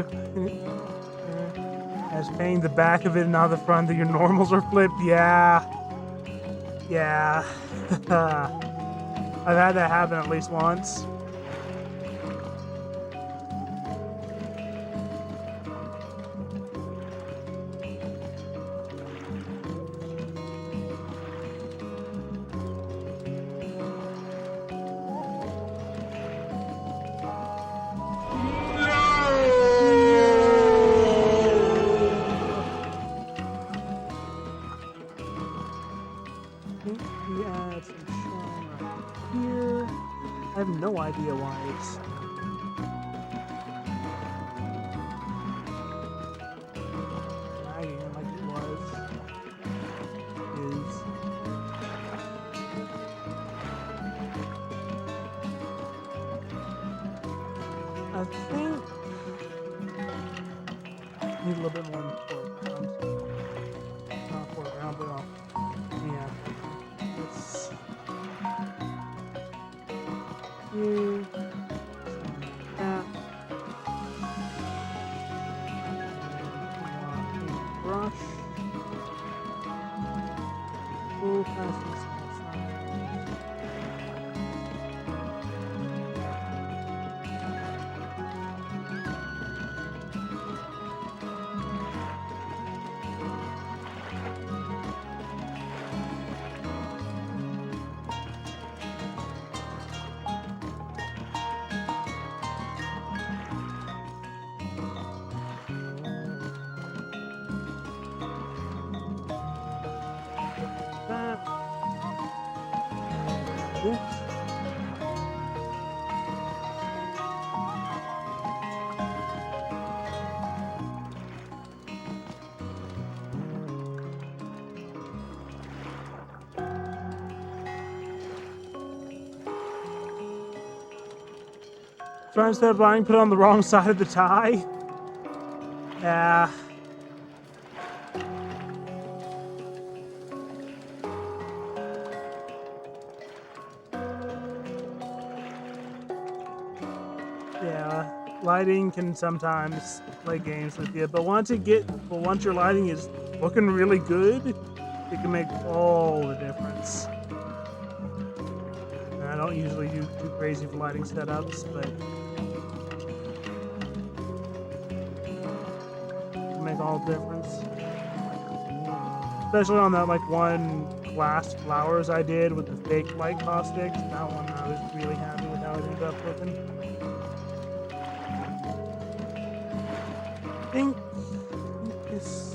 as paying the back of it and not the front that your normals are flipped. Yeah. Yeah. I've had that happen at least once. I have no idea why it's... lagging like it was. Is... I think... need a little bit more foreground. Not foreground, but off. Yeah. Let's... you that brush full custom Try instead of buying, put it on the wrong side of the tie. Yeah. Yeah, lighting can sometimes play games with you, but once your lighting is looking really good, it can make all the difference. And I don't usually do too crazy for lighting setups, but it can make all the difference. Especially on that like one glass flowers I did with the fake light caustics. That one I was really happy with how it ended up looking. I think this.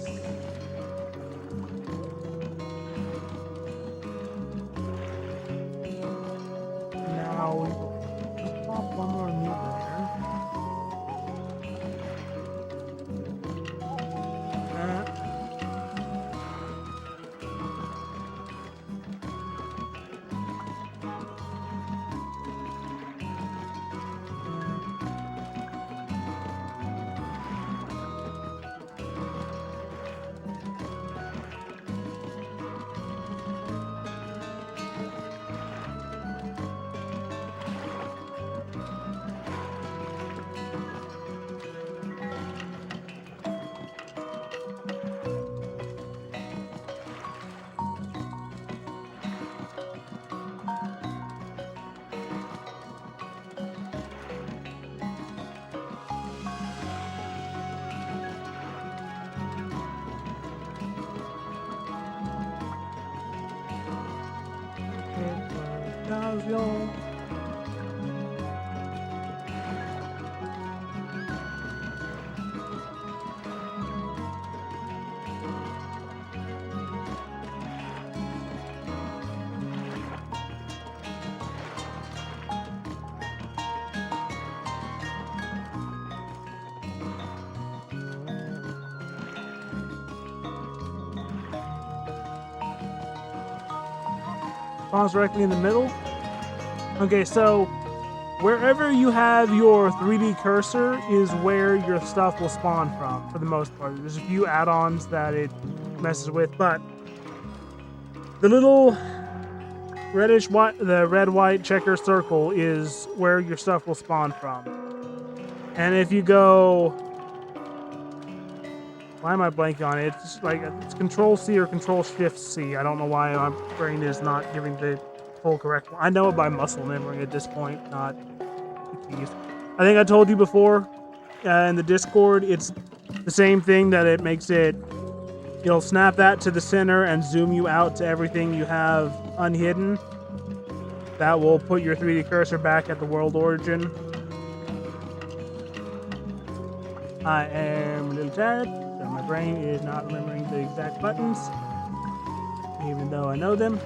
How's y'all? Spawns directly in the middle. Okay, so wherever you have your 3D cursor is where your stuff will spawn from, for the most part. There's a few add-ons that it messes with, but the little reddish white, the red-white checker circle is where your stuff will spawn from. And if you go, why am I blanking on it? It's like it's Control C or Control Shift C. I don't know why my brain is not giving the full correct one. I know it by muscle memory at this point, not the keys. I think I told you before in the Discord, it's the same thing that it makes it. You'll snap that to the center and zoom you out to everything you have unhidden. That will put your 3D cursor back at the world origin. I am a little tired, so my brain is not remembering the exact buttons, even though I know them.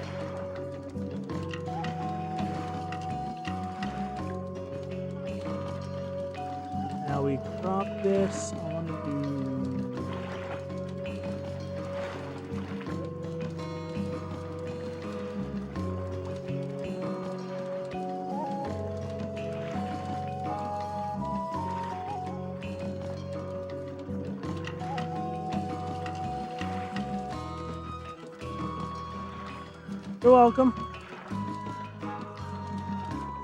Now we crop this. I want to do. You're welcome.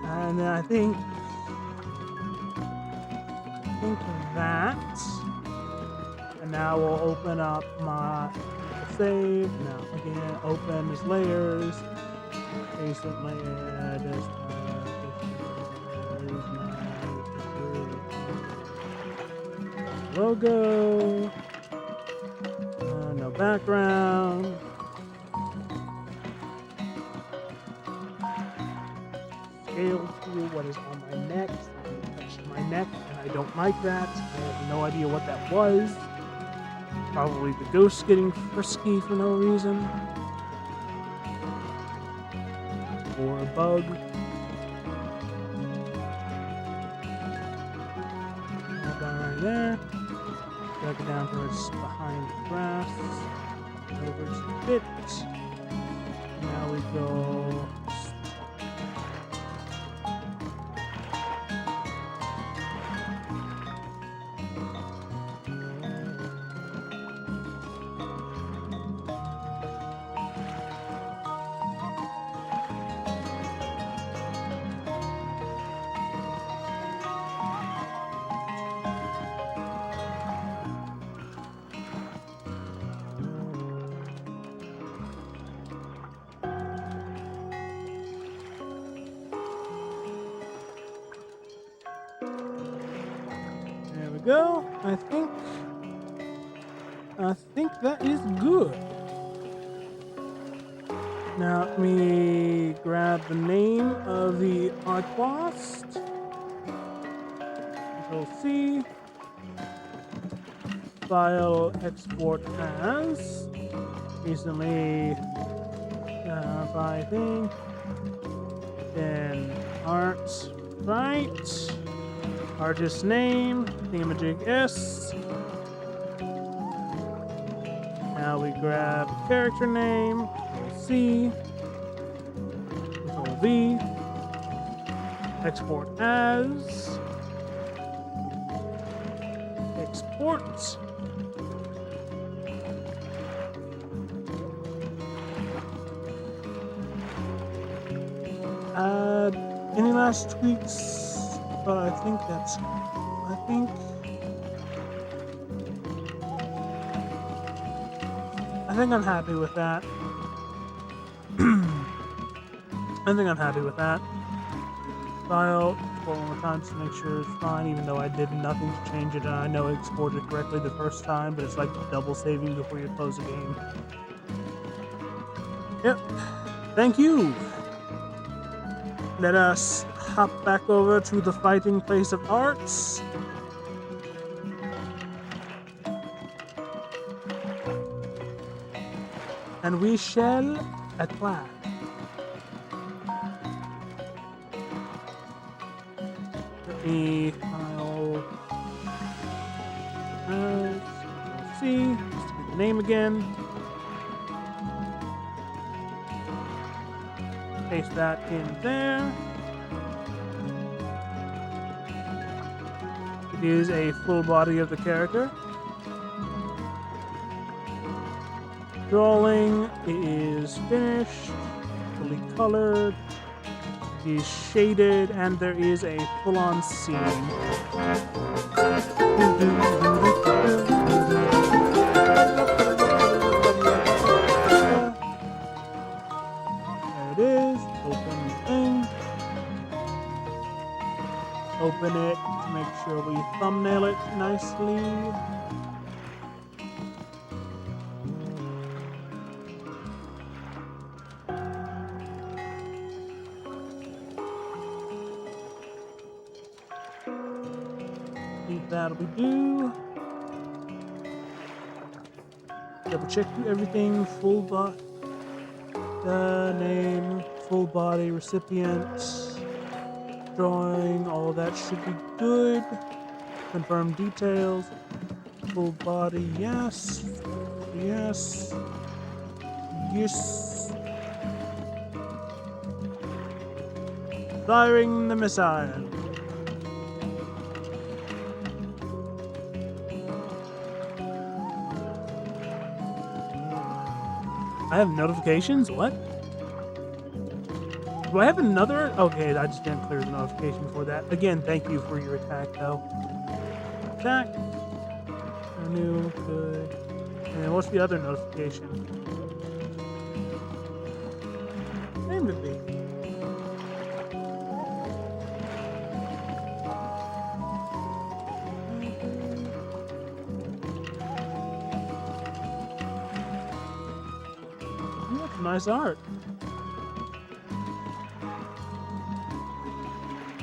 And then I think that. And now we'll open up my save. Now again, open as layers. Recent layer. Logo. No background. Scale tool, what is on my neck? I touched my neck and I don't like that. I have no idea what that was. Probably the ghost getting frisky for no reason. Or a bug. All down right there. Drag it down towards behind the grass. Over just a bit. Now we go. Go. I think that is good. Now let me grab the name of the Aquast. Control C. File export as. Recently by thing. Then art right. Artist name, thingamajig S. Now we grab character name, Control C, Control V, export as, export. Any last tweaks? But I think I'm happy with that. I think I'm happy with that. File, export one more time just to make sure it's fine, even though I did nothing to change it and I know I exported it correctly the first time, but it's like double saving before you close the game. Yep. Thank you. let us hop back over to the fighting place of arts. And we shall apply. Let me file. See, just to get the name again. Paste that in there. It is a full body of the character. Drawing is finished, fully colored, it is shaded, and there is a full-on scene. There it is. Open the thing. Open it to make sure we thumbnail it nicely. That'll be due. Double check everything. Full body, name, full body, recipient, drawing. All that should be good. Confirm details. Full body, yes, yes, yes. Firing the missile. I have notifications? What? Do I have another? Okay, I just didn't clear the notification for that. Again, thank you for your attack, though. Attack. Renew, good. And what's the other notification? Name to be. Nice art.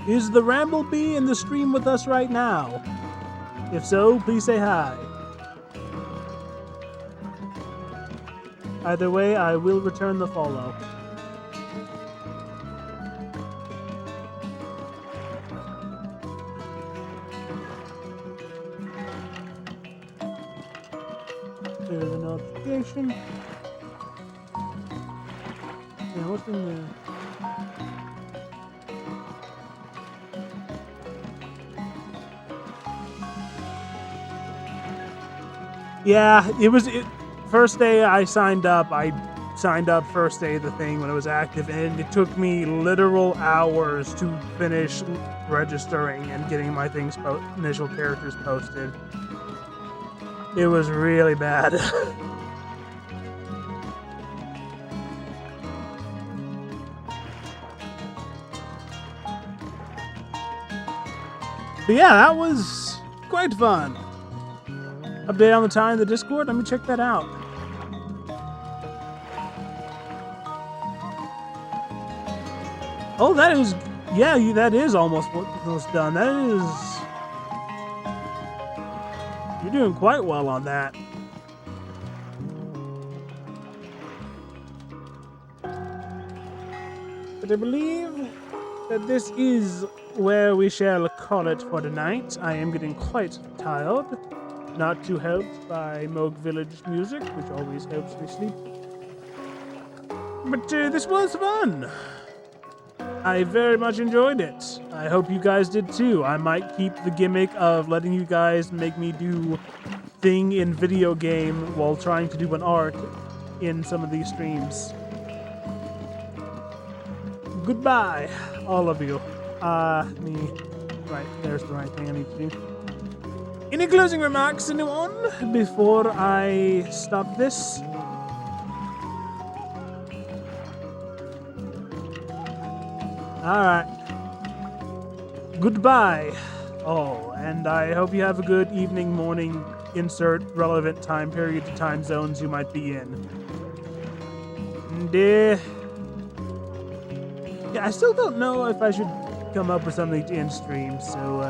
Is the Ramblebee in the stream with us right now? If so, please say hi. Either way, I will return the follow. Clear the notification. Yeah, what's in there? Yeah, first day I signed up first day of the thing when it was active, and it took me literal hours to finish registering and getting my things initial characters posted. It was really bad. But yeah, that was quite fun. Update on the time in the Discord? Let me check that out. Oh, that is... Yeah, that is almost done. That is... You're doing quite well on that. But I believe that this is where we shall call it for tonight. I am getting quite tired. Not too helped by Moog Village music, which always helps me sleep. But this was fun. I very much enjoyed it. I hope you guys did too. I might keep the gimmick of letting you guys make me do thing in video game while trying to do an art in some of these streams. Goodbye, all of you. Right, there's the right thing I need to do. Any closing remarks, anyone, before I stop this? Alright. Goodbye, all, and I hope you have a good evening, morning, insert relevant time period to time zones you might be in. And, Yeah, I still don't know if I should come up with something to end stream, so